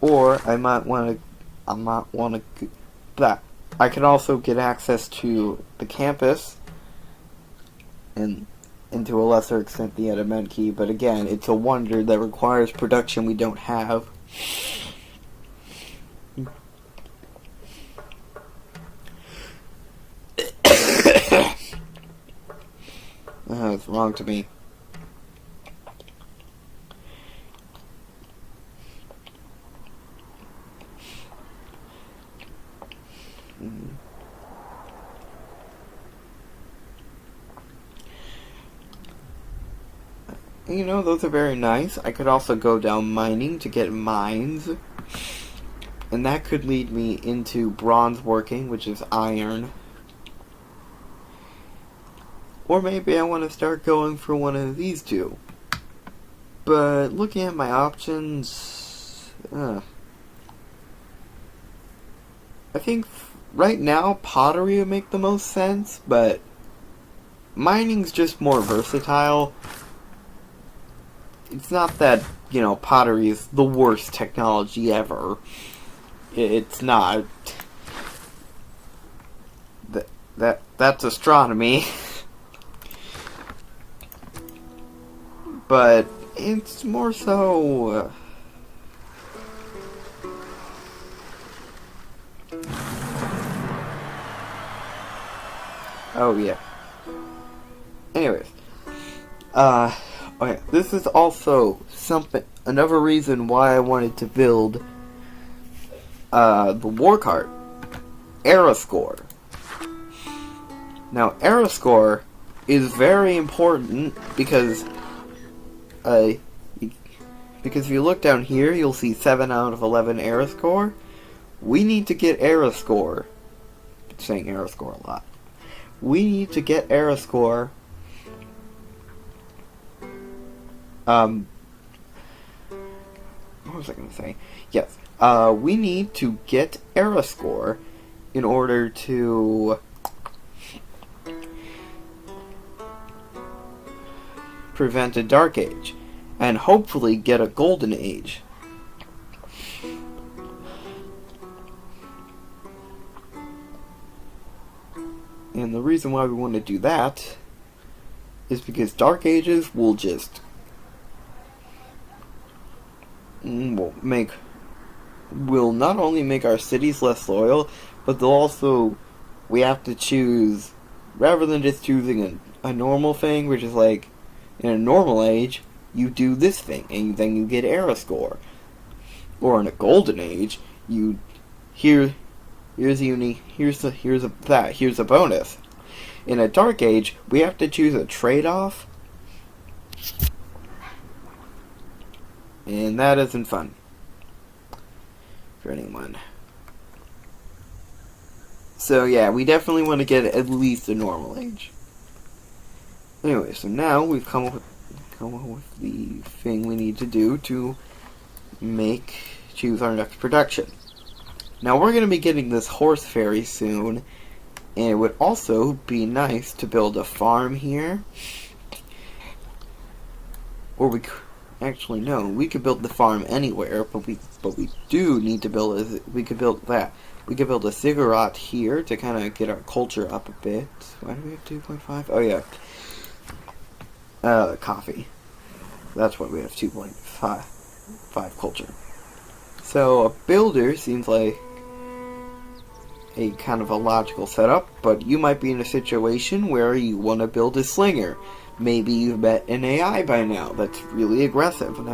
or I might want to. I could also get access to the campus, and to a lesser extent the Ediment key. But again, it's a wonder that requires production we don't have. It's wrong to me. Those are very nice. I could also go down mining to get mines. And that could lead me into bronze working, which is iron. Or maybe I want to start going for one of these 2. But looking at my options... I think right now pottery would make the most sense, but mining's just more versatile. It's not that, pottery is the worst technology ever. It's not. That's astronomy. But it's more so... Oh, yeah. Anyways. Okay, this is also another reason why I wanted to build the war cart. Era score. Now, era score is very important because Because if you look down here, you'll see 7 out of 11 era score. We need to get era score. I'm saying era score a lot. We need to get era score. What was I going to say? Yes. We need to get era score in order to prevent a dark age and hopefully get a golden age. And the reason why we want to do that is because dark ages will just will not only make our cities less loyal, but they'll also, we have to choose, rather than just choosing a normal thing, which is like, in a normal age, you do this thing, and then you get era score. Or in a golden age, here's a bonus. In a dark age, we have to choose a trade-off, and that isn't fun for anyone. So yeah, we definitely want to get at least a normal age. Anyway, so now we've come up with the thing we need to do to choose our next production. Now we're going to be getting this horse ferry soon, and it would also be nice to build a farm here. Or we could build the farm anywhere, but we do need to build we could build a ziggurat here to kind of get our culture up a bit. Why do we have 2.5? Oh yeah. Coffee. That's why we have 2.5 culture. So a builder seems like a kind of a logical setup, but you might be in a situation where you want to build a slinger. Maybe you've met an AI by now that's really aggressive and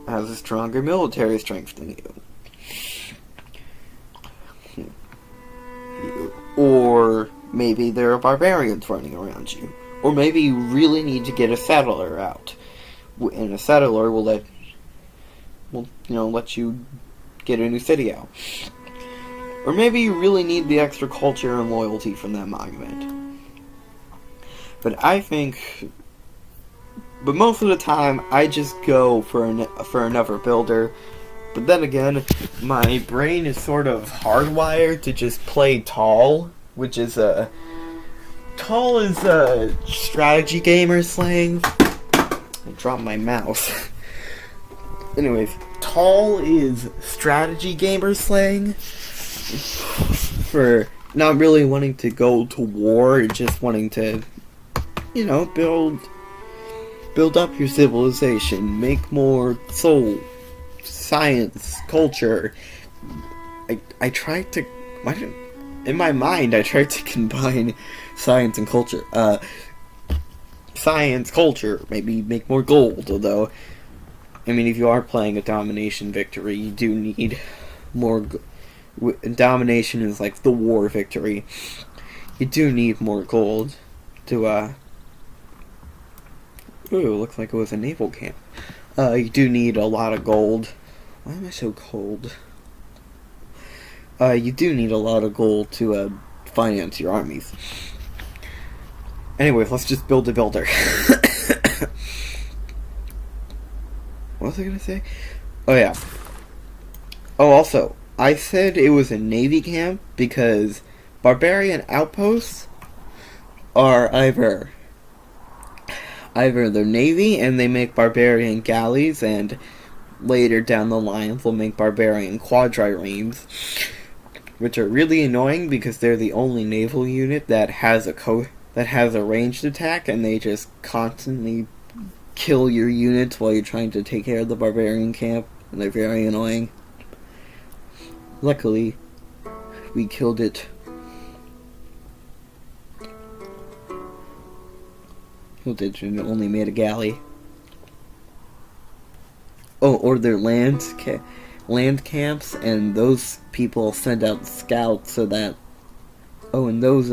has a stronger military strength than you. Or maybe there are barbarians running around you. Or maybe you really need to get a settler out. And a settler will let you get a new city out. Or maybe you really need the extra culture and loyalty from that monument. But most of the time, I just go for another builder. But then again, my brain is sort of hardwired to just play tall, which is Tall is a strategy gamer slang. I dropped my mouse. Anyways, tall is strategy gamer slang for not really wanting to go to war, just wanting to, build up your civilization, make more soul, science, culture. I tried to, in my mind, I tried to combine science and culture. Science, culture, maybe make more gold, although, if you are playing a domination victory, you do need more. Domination is like the war victory. You do need more gold to, ooh, looks like it was a naval camp. You do need a lot of gold. Why am I so cold? You do need a lot of gold to, finance your armies. Anyways, let's just build a builder. What was I gonna say? Oh yeah. Oh, also, I said it was a navy camp because barbarian outposts are either they're navy and they make barbarian galleys, and later down the line they'll make barbarian quadriremes, which are really annoying because they're the only naval unit that has a ranged attack, and they just constantly kill your units while you're trying to take care of the barbarian camp, and they're very annoying. Luckily, we killed it. And only made a galley. Oh, or their land camps, and those people send out scouts so that. Oh, and those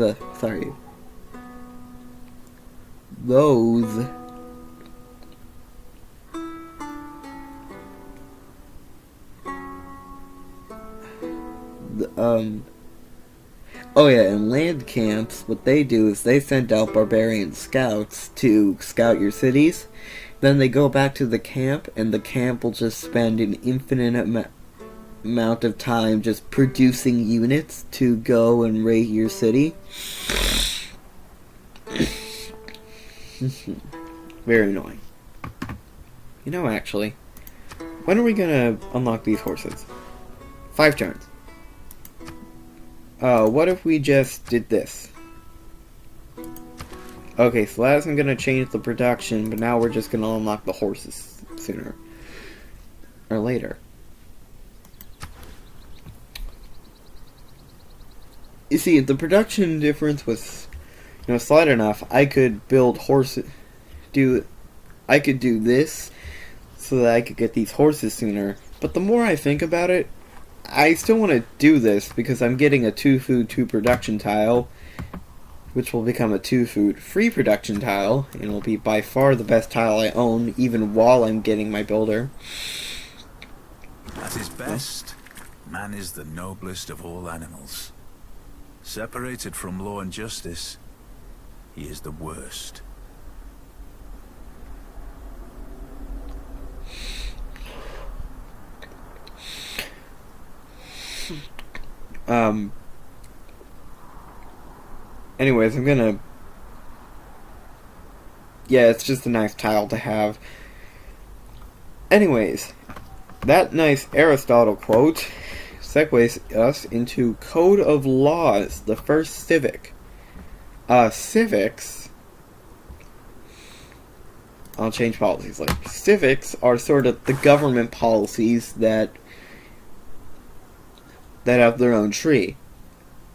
Oh yeah, in land camps, what they do is they send out barbarian scouts to scout your cities. Then they go back to the camp, and the camp will just spend an infinite amount of time just producing units to go and raid your city. Very annoying. You know, actually, when are we gonna unlock these horses? 5 turns. What if we just did this? Okay, so that isn't gonna change the production, but now we're just gonna unlock the horses sooner or later. You see, if the production difference was, slight enough, I could build horses. I could do this so that I could get these horses sooner. But the more I think about it, I still want to do this because I'm getting a 2 food 2 production tile, which will become a 2 food free production tile, and will be by far the best tile I own, even while I'm getting my builder. At his best, man is the noblest of all animals. Separated from law and justice, he is the worst. Anyways, I'm gonna... Yeah, it's just a nice tile to have. Anyways, that nice Aristotle quote segues us into Code of Laws, the first civic. Civics... I'll change policies. Like, civics are sort of the government policies that have their own tree.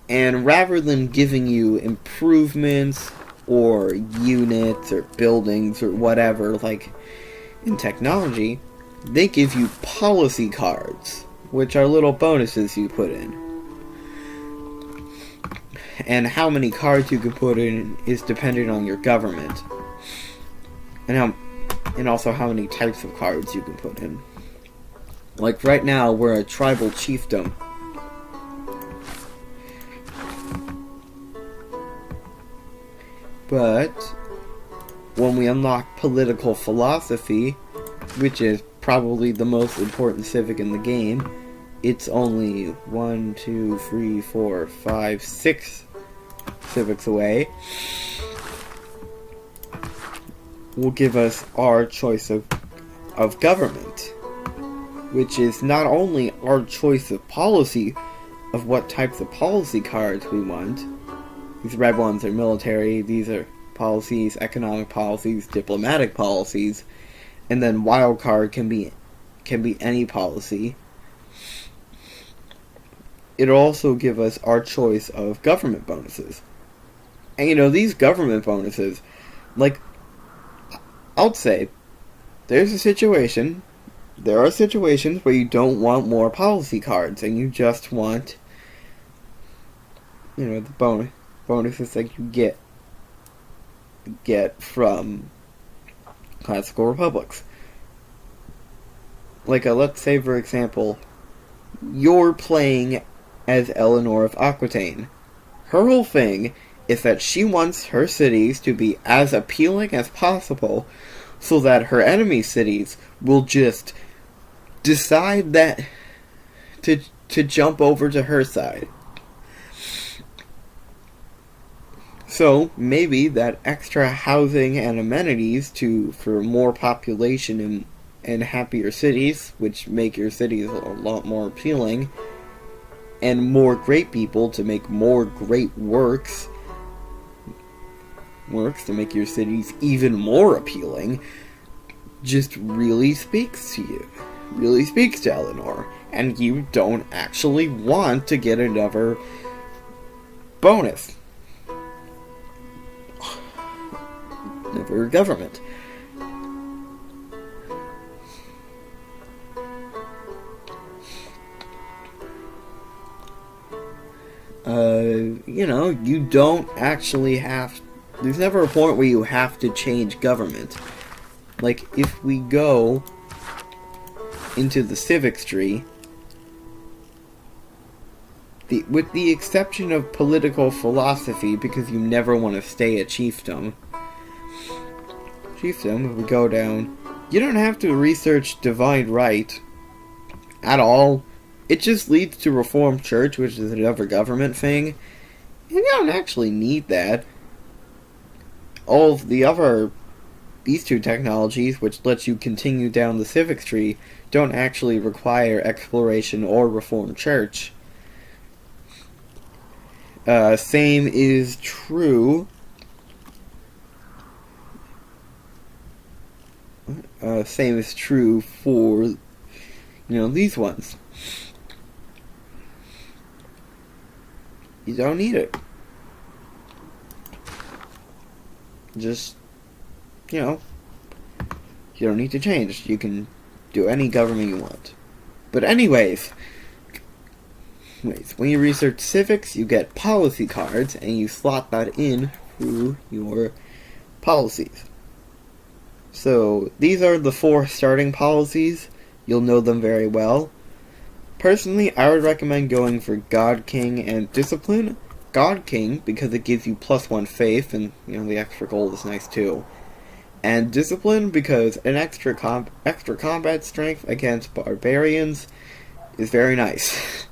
And rather than giving you improvements or units or buildings or whatever, like in technology, they give you policy cards, which are little bonuses you put in. And how many cards you can put in is dependent on your government. And also how many types of cards you can put in. Like right now, we're a tribal chiefdom. But when we unlock political philosophy, which is probably the most important civic in the game, it's only 1, 2, 3, 4, 5, 6 civics away. Will give us our choice of government, which is not only our choice of policy, of what types of policy cards we want. These red ones are military, these are policies, economic policies, diplomatic policies, and then wild card can be any policy. It'll also give us our choice of government bonuses. And these government bonuses, like, I'll say, there are situations where you don't want more policy cards, and you just want, the bonuses that you get from classical republics. Like, let's say, for example, you're playing as Eleanor of Aquitaine. Her whole thing is that she wants her cities to be as appealing as possible so that her enemy cities will just decide that to jump over to her side. So maybe that extra housing and amenities for more population and happier cities, which make your cities a lot more appealing, and more great people to make more great works to make your cities even more appealing, just really speaks to you. Really speaks to Eleanor. And you don't actually want to get another bonus. Another government. You don't actually have... There's never a point where you have to change government. Like, if we go into the civics tree, with the exception of political philosophy, because you never want to stay a chiefdom. Chiefdom, if we go down, you don't have to research divine right at all. It just leads to Reformed Church, which is another government thing. And you don't actually need that. All of these two technologies, which lets you continue down the civics tree, don't actually require exploration or Reformed Church. Same is true. Same is true for, these ones. You don't need it. Just, you don't need to change. You can do any government you want. But anyways, when you research civics, you get policy cards, and you slot that in through your policies. So, these are the 4 starting policies. You'll know them very well. Personally, I would recommend going for God King and Discipline. God King, because it gives you +1 faith, and, the extra gold is nice too. And Discipline, because an extra combat strength against barbarians is very nice.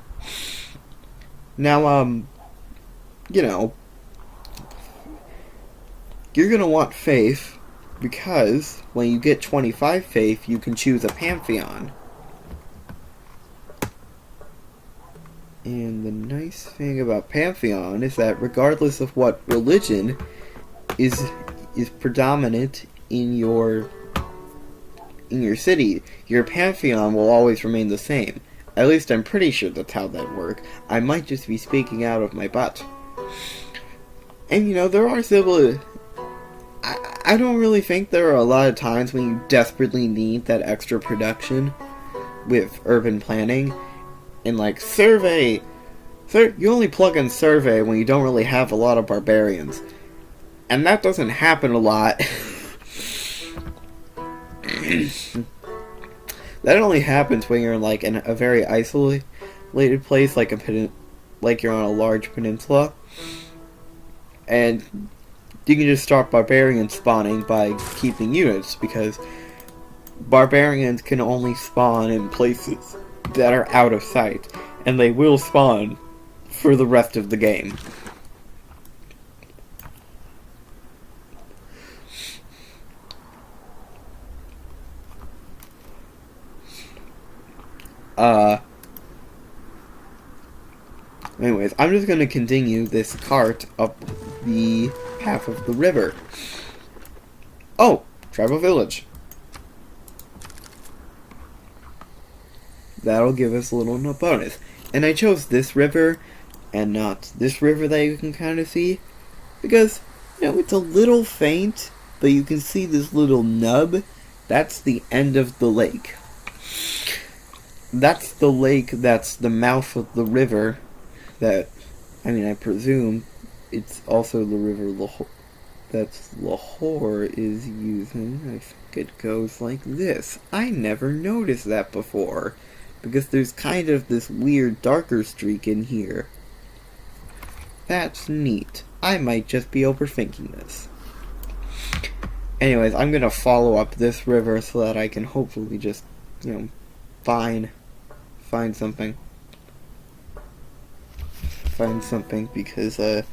Now, you're gonna want faith, because when you get 25 faith, you can choose a pantheon. And the nice thing about pantheon is that regardless of what religion is predominant in your city, your pantheon will always remain the same. At least I'm pretty sure that's how that works. I might just be speaking out of my butt. And there are civil... I don't really think there are a lot of times when you desperately need that extra production with urban planning. And survey, you only plug in survey when you don't really have a lot of barbarians. And that doesn't happen a lot. That only happens when you're in a very isolated place, like you're on a large peninsula. And you can just start barbarian spawning by keeping units, because barbarians can only spawn in places that are out of sight, and they will spawn for the rest of the game. Anyways, I'm just gonna continue this cart up the path of the river. Oh, tribal village. That'll give us a little bonus. And I chose this river and not this river that you can kind of see, because, it's a little faint, but you can see this little nub. That's the end of the lake. That's the lake, that's the mouth of the river that, I presume it's also the river Lahore is using. I think it goes like this. I never noticed that before, because there's kind of this weird darker streak in here. That's neat. I might just be overthinking this. Anyways, I'm gonna follow up this river so that I can hopefully just, find something. Find something, because, yeah.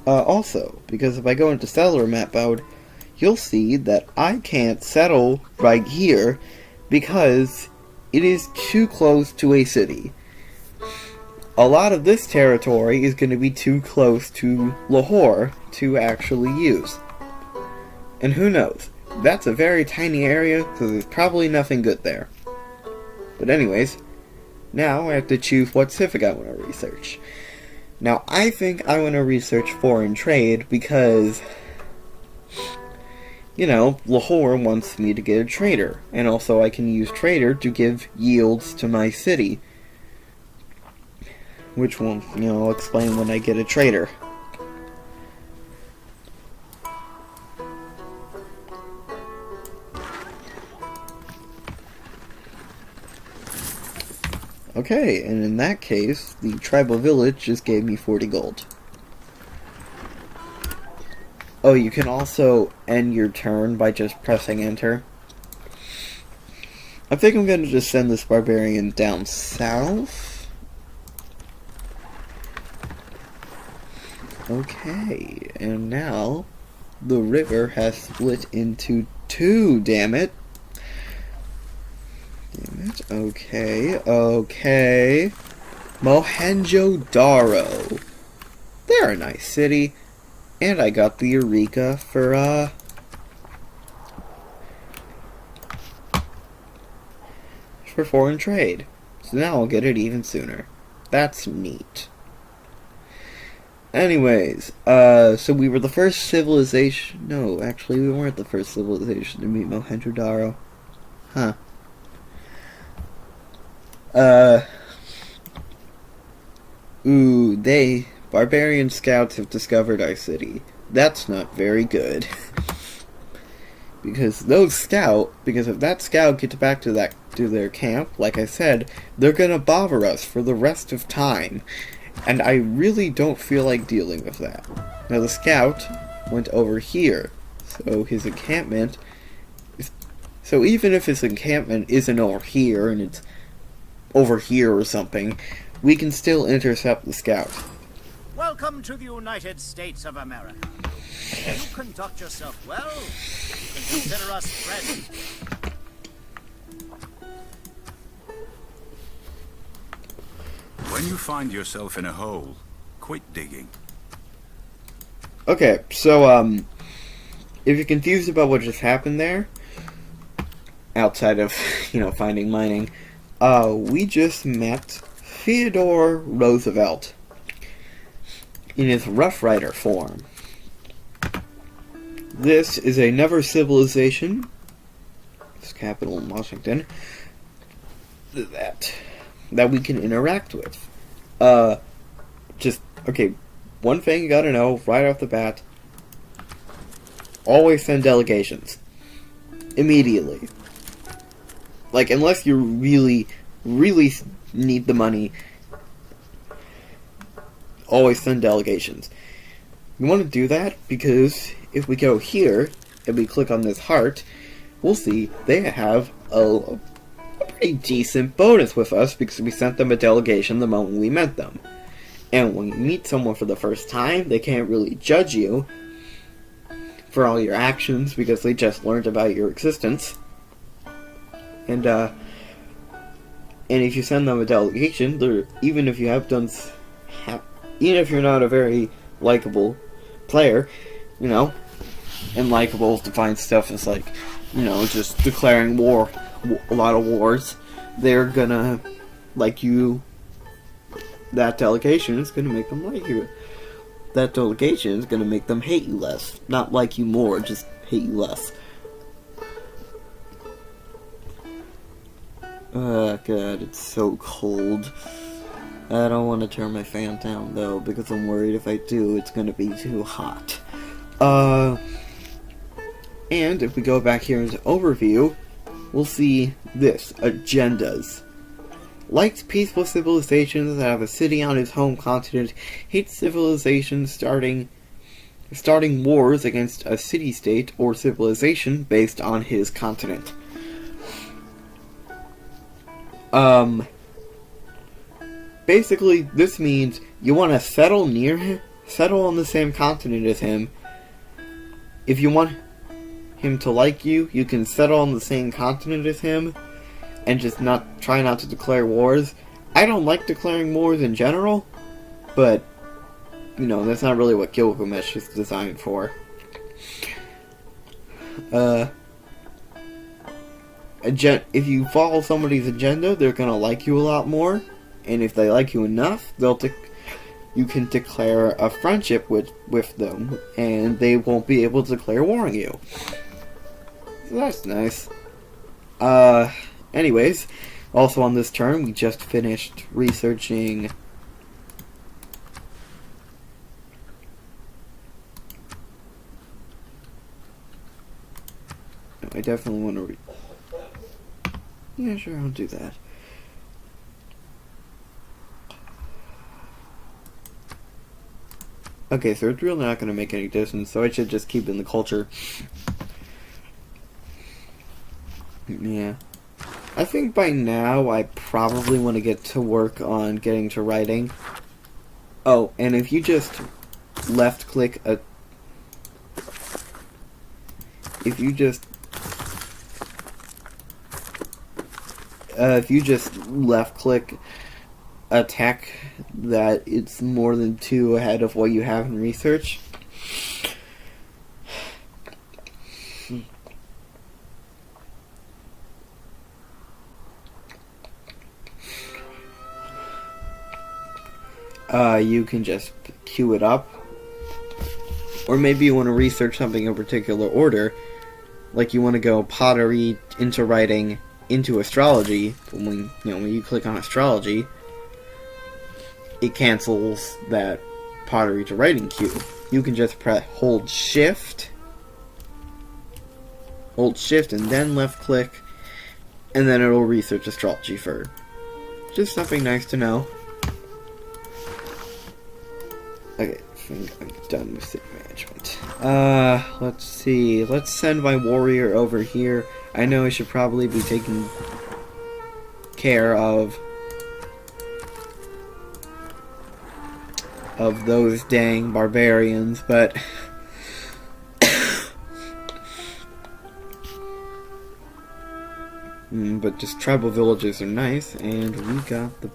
Also, because if I go into settler map mode, you'll see that I can't settle right here because it is too close to a city. A lot of this territory is going to be too close to Lahore to actually use. And who knows? That's a very tiny area, so there's probably nothing good there. But anyways, now I have to choose what civic I want to research. Now, I think I want to research foreign trade because, Lahore wants me to get a trader. And also I can use trader to give yields to my city. Which will, I'll explain when I get a trader. Okay, and in that case, the tribal village just gave me 40 gold. Oh, you can also end your turn by just pressing enter. I think I'm gonna just send this barbarian down south. Okay, and now the river has split into two, damn it. Damn it. Okay, okay. Mohenjo-Daro. They're a nice city. And I got the Eureka for foreign trade. So now I'll get it even sooner. That's neat. Anyways, so we were the first civilization... No, actually, we weren't the first civilization to meet Mohenjo-Daro. Huh. Barbarian scouts have discovered our city. That's not very good. Because if that scout gets back to their camp, like I said, they're gonna bother us for the rest of time. And I really don't feel like dealing with that. Now the scout went over here, so his encampment so even if his encampment isn't over here and it's over here or something, we can still intercept the scout. Welcome to the United States of America. If you conduct yourself well, you can consider us friends. When you find yourself in a hole, quit digging. Okay, so, if you're confused about what just happened there, outside of, finding mining, we just met Theodore Roosevelt in his Rough Rider form. This is another civilization, its capital in Washington, that we can interact with. One thing you gotta know right off the bat, always send delegations. Immediately. Like, unless you really, really need the money, always send delegations. You want to do that because if we go here and we click on this heart, we'll see they have a pretty decent bonus with us because we sent them a delegation the moment we met them. And when you meet someone for the first time, they can't really judge you for all your actions because they just learned about your existence. And if you send them a delegation, even if you're not a very likable player, and likable defined stuff as like, just declaring war, a lot of wars, they're gonna like you. That delegation is gonna make them like you. That delegation is gonna make them hate you less. Not like you more, just hate you less. Oh god, it's so cold. I don't want to turn my fan down though, because I'm worried if I do, it's gonna be too hot. And if we go back here into overview, we'll see this, agendas. Likes peaceful civilizations that have a city on its home continent, hates civilizations starting wars against a city-state or civilization based on his continent. Basically, this means you want to settle near him, settle on the same continent as him. If you want him to like you, you can settle on the same continent as him, and just try not to declare wars. I don't like declaring wars in general, but, that's not really what Gilgamesh is designed for. If you follow somebody's agenda, they're gonna like you a lot more, and if they like you enough, you can declare a friendship with them, and they won't be able to declare war on you. So that's nice. Anyways, also on this turn, we just finished researching I definitely want to yeah, sure, I'll do that. Okay, so it's really not going to make any difference, so I should just keep in the culture. Yeah. I think by now I probably want to get to work on getting to writing. Oh, and if you just left click a... If you just left click a tech that it's more than 2 ahead of what you have in research, you can just queue it up. Or maybe you want to research something in a particular order, like you want to go pottery into writing into astrology. When you click on astrology, it cancels that pottery to writing queue. You can just hold shift, and then left click, and then it'll research astrology for. Just something nice to know. Okay, I think I'm done with city management. Let's see. Let's send my warrior over here. I know I should probably be taking care of those dang barbarians, but but just tribal villages are nice, and we got the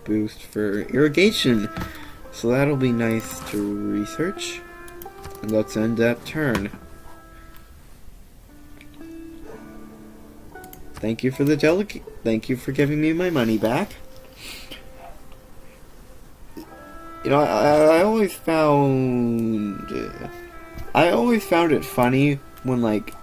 boost for irrigation. So that'll be nice to research. And let's end that turn. Thank you for the Thank you for giving me my money back. You know, I always found it funny when like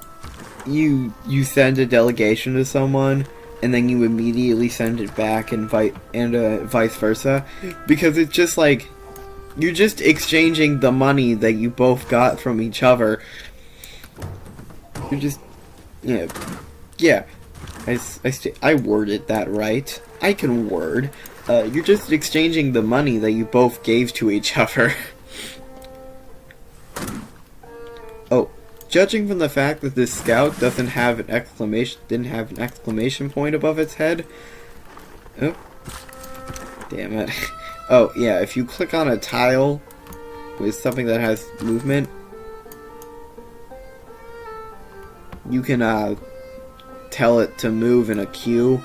you send a delegation to someone and then you immediately send it back and vice versa, because it's just like you're just exchanging the money that you both got from each other. You're just, yeah. I worded that right. I can word. You're just exchanging the money that you both gave to each other. Oh, judging from the fact that this scout didn't have an exclamation point above its head. Oh, damn it. Oh, yeah, if you click on a tile with something that has movement, you can tell it to move in a queue.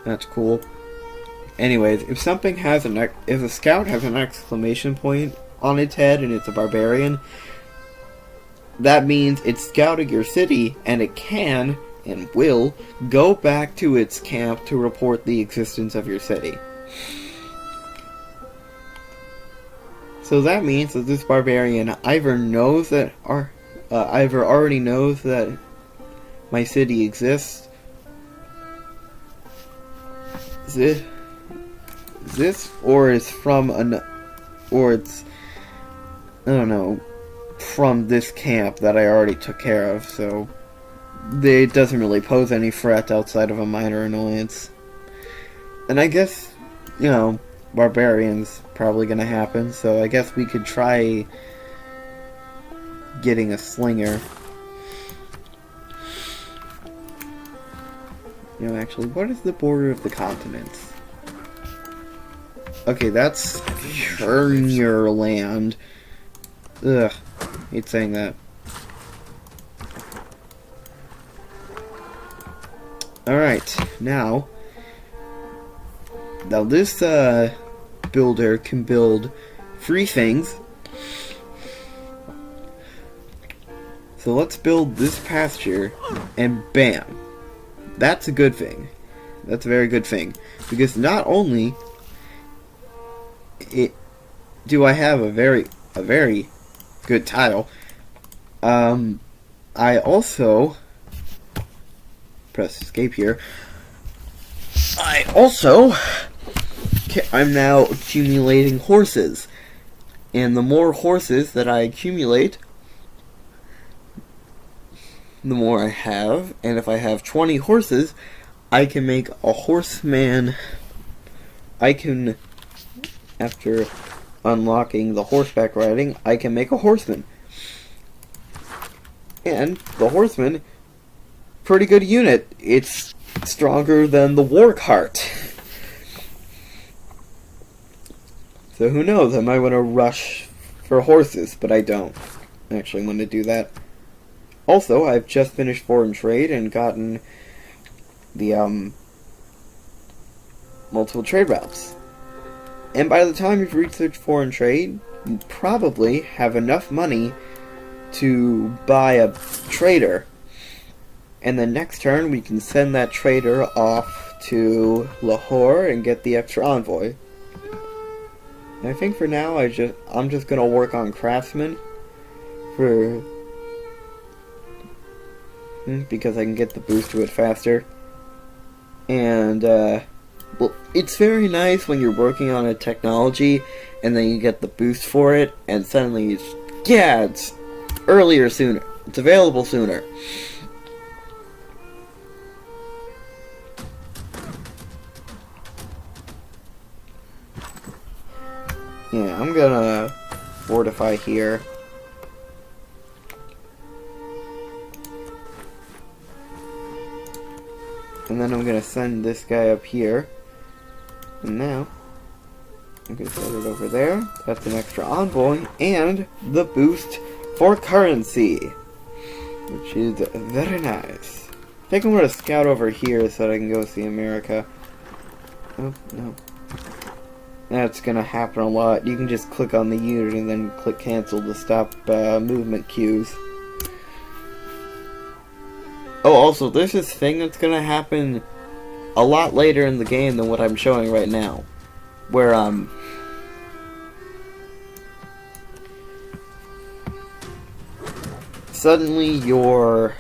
That's cool. Anyways, if a scout has an exclamation point on its head and it's a barbarian, that means it's scouting your city, and it can and will go back to its camp to report the existence of your city. So that means that this barbarian either already knows that my city exists. Or it's from from this camp that I already took care of, so it doesn't really pose any threat outside of a minor annoyance. And I guess, barbarians probably gonna happen, so I guess we could try getting a slinger. Actually, what is the border of the continents? Okay, that's your land. Ugh, hate saying that. Alright, now this builder can build 3 things. So let's build this pasture, and bam. That's a good thing. That's a very good thing. Because not only do I have a very good tile, I also press escape here. I'm now accumulating horses, and the more horses that I accumulate, the more I have. And if I have 20 horses, I can make a horseman I can, after unlocking the horseback riding, I can make a horseman. And the horseman, pretty good unit. It's stronger than the war cart. So who knows, I might want to rush for horses, but I don't actually want to do that. Also, I've just finished foreign trade and gotten the multiple trade routes. And by the time you've researched foreign trade, you probably have enough money to buy a trader. And then next turn, we can send that trader off to Lahore and get the extra envoy. And I think for now, I'm just gonna work on craftsmen because I can get the boost to it faster. And well, it's very nice when you're working on a technology and then you get the boost for it, and suddenly it's earlier sooner. It's available sooner. Yeah, I'm gonna fortify here. And then I'm gonna send this guy up here. And now, I'm gonna set it over there. That's an extra envoy. And the boost for currency, which is very nice. I think I'm gonna scout over here so that I can go see America. Oh, no. That's gonna happen a lot. You can just click on the unit and then click cancel to stop movement cues. Oh, also, there's this thing that's gonna happen a lot later in the game than what I'm showing right now. Where, suddenly your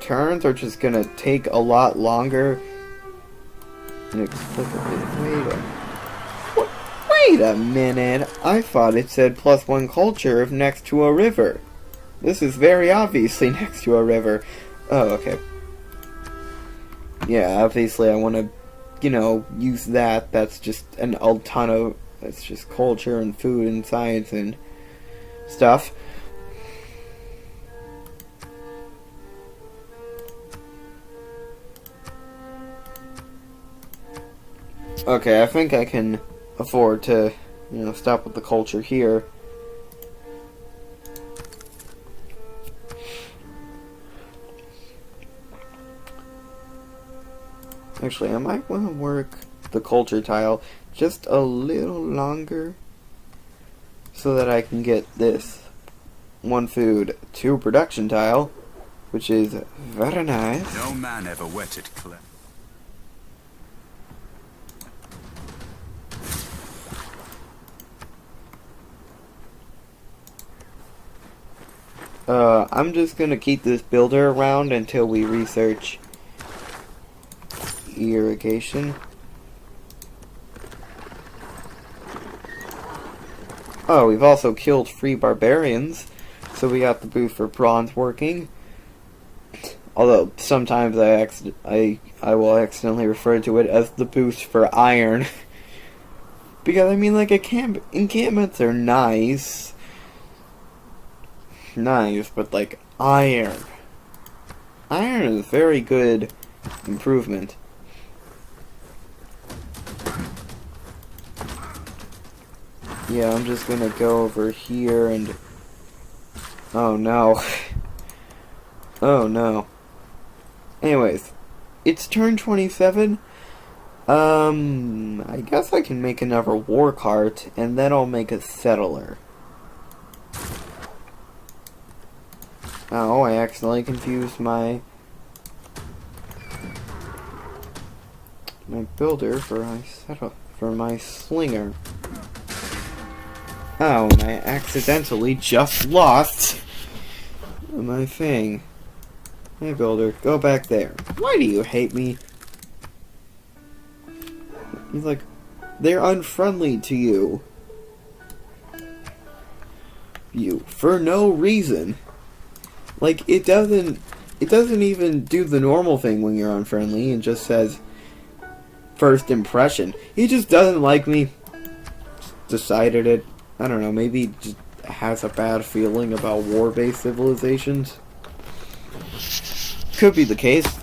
turns are just gonna take a lot longer. Inexplicably. Wait a minute. I thought it said +1 culture if next to a river. This is very obviously next to a river. Oh, okay. Yeah, obviously I want to, use that. That's just that's just culture and food and science and stuff. Okay, I think I can afford to, stop with the culture here. Actually, I might want to work the culture tile just a little longer so that I can get this 1 food, 2 production tile, which is very nice. No man ever wetted clay. I'm just gonna keep this builder around until we research irrigation. Oh, we've also killed 3 barbarians, so we got the boost for bronze working. Although sometimes I will accidentally refer to it as the boost for iron. Because I mean, like, encampments are nice, but like iron is very good improvement. Yeah, I'm just gonna go over here and... Oh no. Oh no. Anyways, it's turn 27. I guess I can make another war cart, and then I'll make a settler. Oh, I accidentally confused my builder for my slinger. Oh, and I accidentally just lost my thing. Hey, builder, go back there. Why do you hate me? He's like, they're unfriendly to you. For no reason. Like, it doesn't it doesn't even do the normal thing when you're unfriendly and just says first impression. He just doesn't like me. Decided it. I don't know, maybe he just has a bad feeling about war-based civilizations. Could be the case.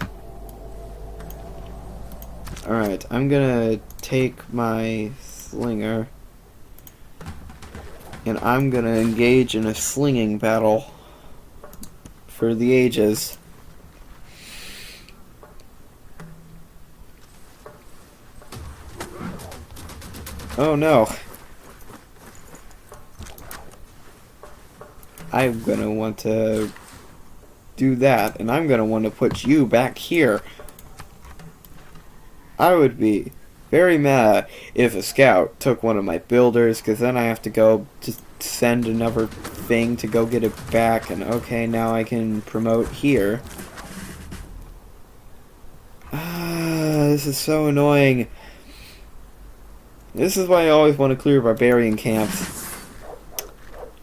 Alright, I'm gonna take my slinger and I'm gonna engage in a slinging battle for the ages. Oh no. I'm gonna want to do that, and I'm gonna want to put you back here. I would be very mad if a scout took one of my builders, because then I have to go just send another thing to go get it back, and okay, now I can promote here. This is so annoying. This is why I always want to clear barbarian camps.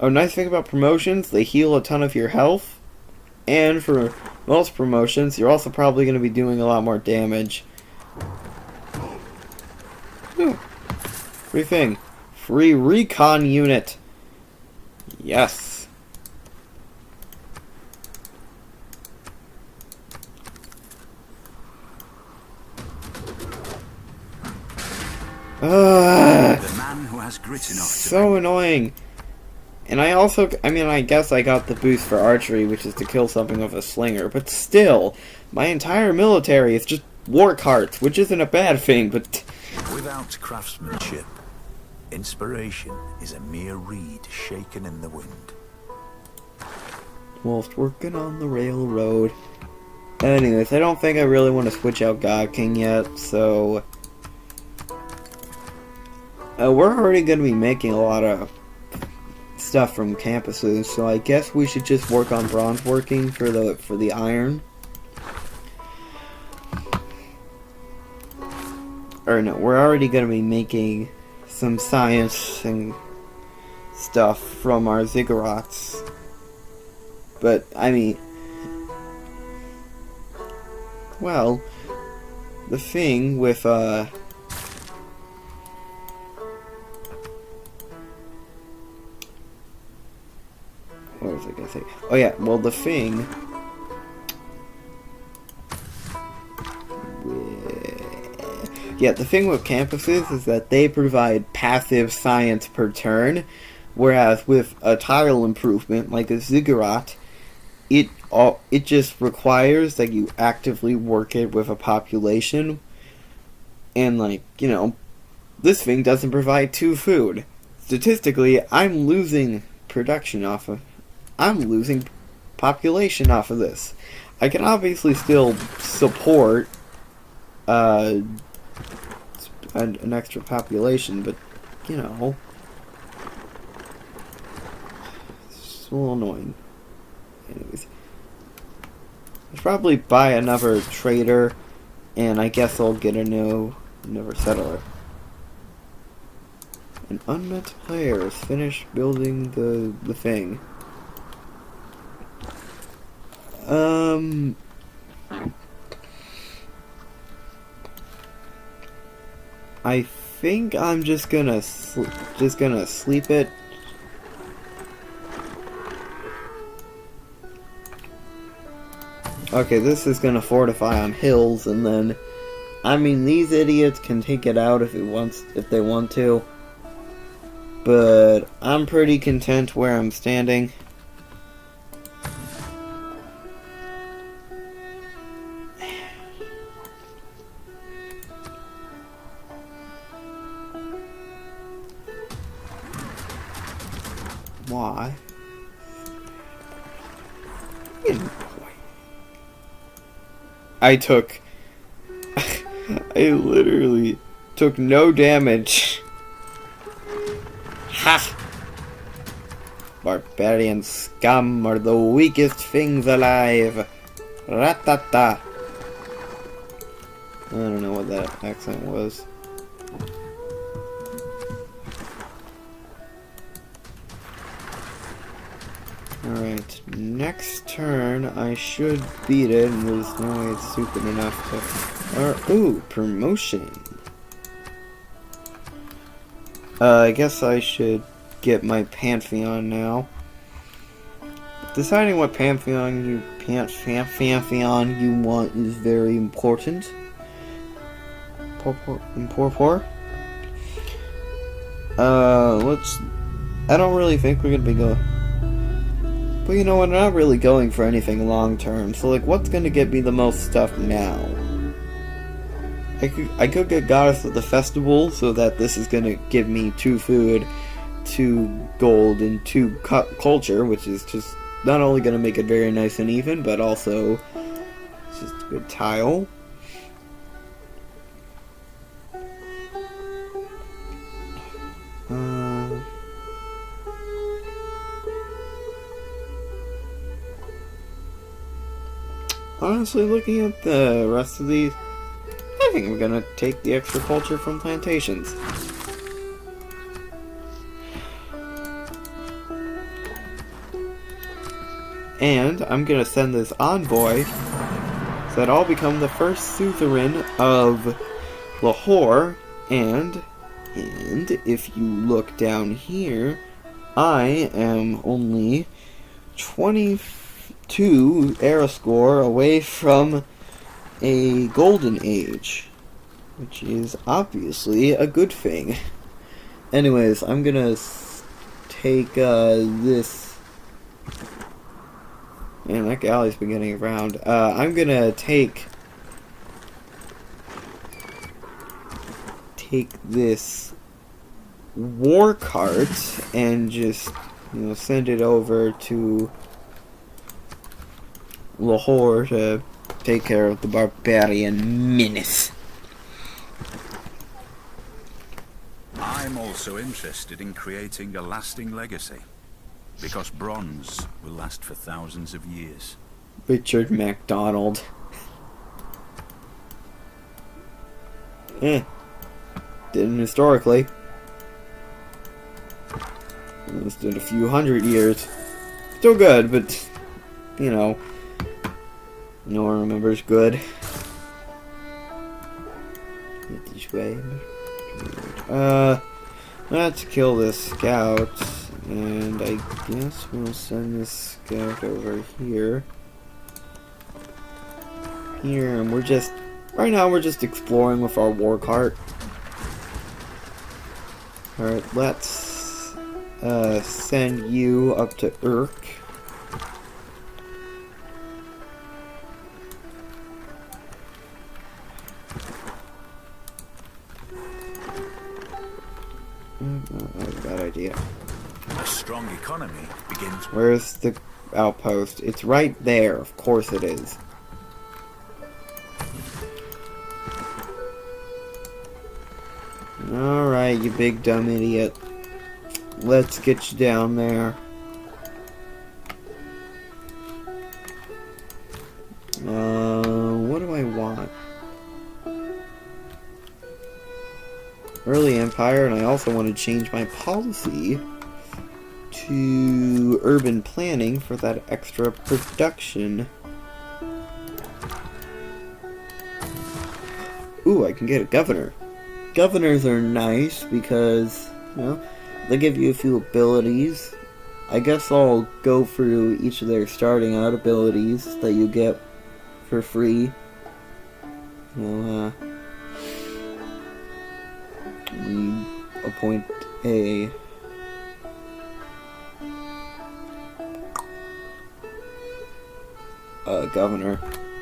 Oh, nice thing about promotions, they heal a ton of your health. And for most promotions, you're also probably going to be doing a lot more damage. Ooh. Free thing. Free recon unit. Yes. The man who has grit enough so annoying. And I guess I got the boost for archery, which is to kill something with a slinger, but still, my entire military is just war carts, which isn't a bad thing, but... Without craftsmanship, inspiration is a mere reed shaken in the wind. Whilst working on the railroad. Anyways, I don't think I really want to switch out God King yet, so... we're already going to be making a lot of stuff from campuses, so I guess we should just work on bronze working for the iron. Or no, we're already going to be making some science and stuff from our ziggurats. But, I mean... Well, the thing with, what was I gonna say? Oh yeah, well the thing... Yeah, the thing with campuses is that they provide passive science per turn, whereas with a tile improvement, like a ziggurat, it just requires that you actively work it with a population, and like, you know, this thing doesn't provide 2 food. Statistically, I'm losing production off of... I'm losing population off of this. I can obviously still support an extra population, but, you know, it's just a little annoying. Anyways, I'll probably buy another trader, and I guess I'll get another settler. An unmet player has finished building the thing. I think I'm just gonna sleep it. Okay, this is gonna fortify on hills, and then, I mean, these idiots can take it out if they want to. But I'm pretty content where I'm standing. Why? I literally took no damage. Ha! Barbarian scum are the weakest things alive. Ratata. I don't know what that accent was. Alright, next turn I should beat it, and there's no way it's stupid enough to... ooh, promotion. I guess I should get my Pantheon now. Deciding what Pantheon you want is very important. I don't really think we're gonna be going. But you know what, I'm not really going for anything long term, so like, what's gonna get me the most stuff now? I could get Goddess of the Festival, so that this is gonna give me 2 food, 2 gold, and 2 culture, which is just not only gonna make it very nice and even, but also it's just a good tile. Honestly, looking at the rest of these, I think I'm gonna take the extra culture from plantations. And I'm gonna send this envoy so that I'll become the first suzerain of Lahore, and if you look down here, I am only 22 era score away from a golden age, which is obviously a good thing. Anyways, I'm gonna take this. Man, that galley's been getting around. I'm gonna take this war cart and just, send it over to Lahore to take care of the barbarian menace. I'm also interested in creating a lasting legacy, because bronze will last for thousands of years. Richard MacDonald. Didn't historically. This did a few hundred years. Still good, but, no one remembers good. Get this way. Let's kill this scout, and I guess we'll send this scout over here. And right now we're just exploring with our war cart. Alright, let's send you up to Urk. Bad idea. A strong economy begins. Where's the outpost? It's right there. Of course it is. Alright, you big dumb idiot. Let's get you down there. What do I want? Early Empire, and I also want to change my policy to urban planning for that extra production. Ooh, I can get a governor. Governors are nice because, they give you a few abilities. I guess I'll go through each of their starting out abilities that you get for free. We appoint a governor.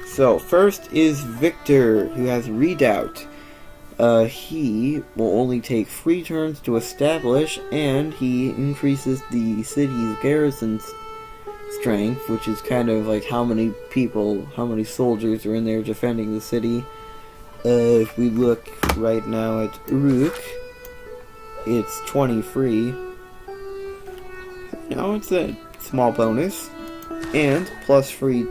So, first is Victor, who has Redoubt. He will only take 3 turns to establish, and he increases the city's garrison's strength, which is kind of like how many soldiers are in there defending the city. If we look right now at Uruk, it's 23. Now it's a small bonus, and plus 3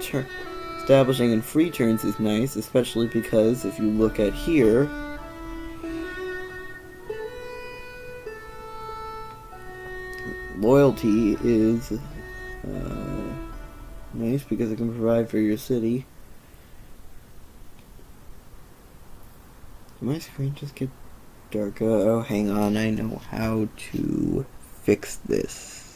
establishing in 3 turns is nice, especially because if you look at here, loyalty is Nice, because it can provide for your city. Did my screen just get darker? Oh, hang on, I know how to fix this.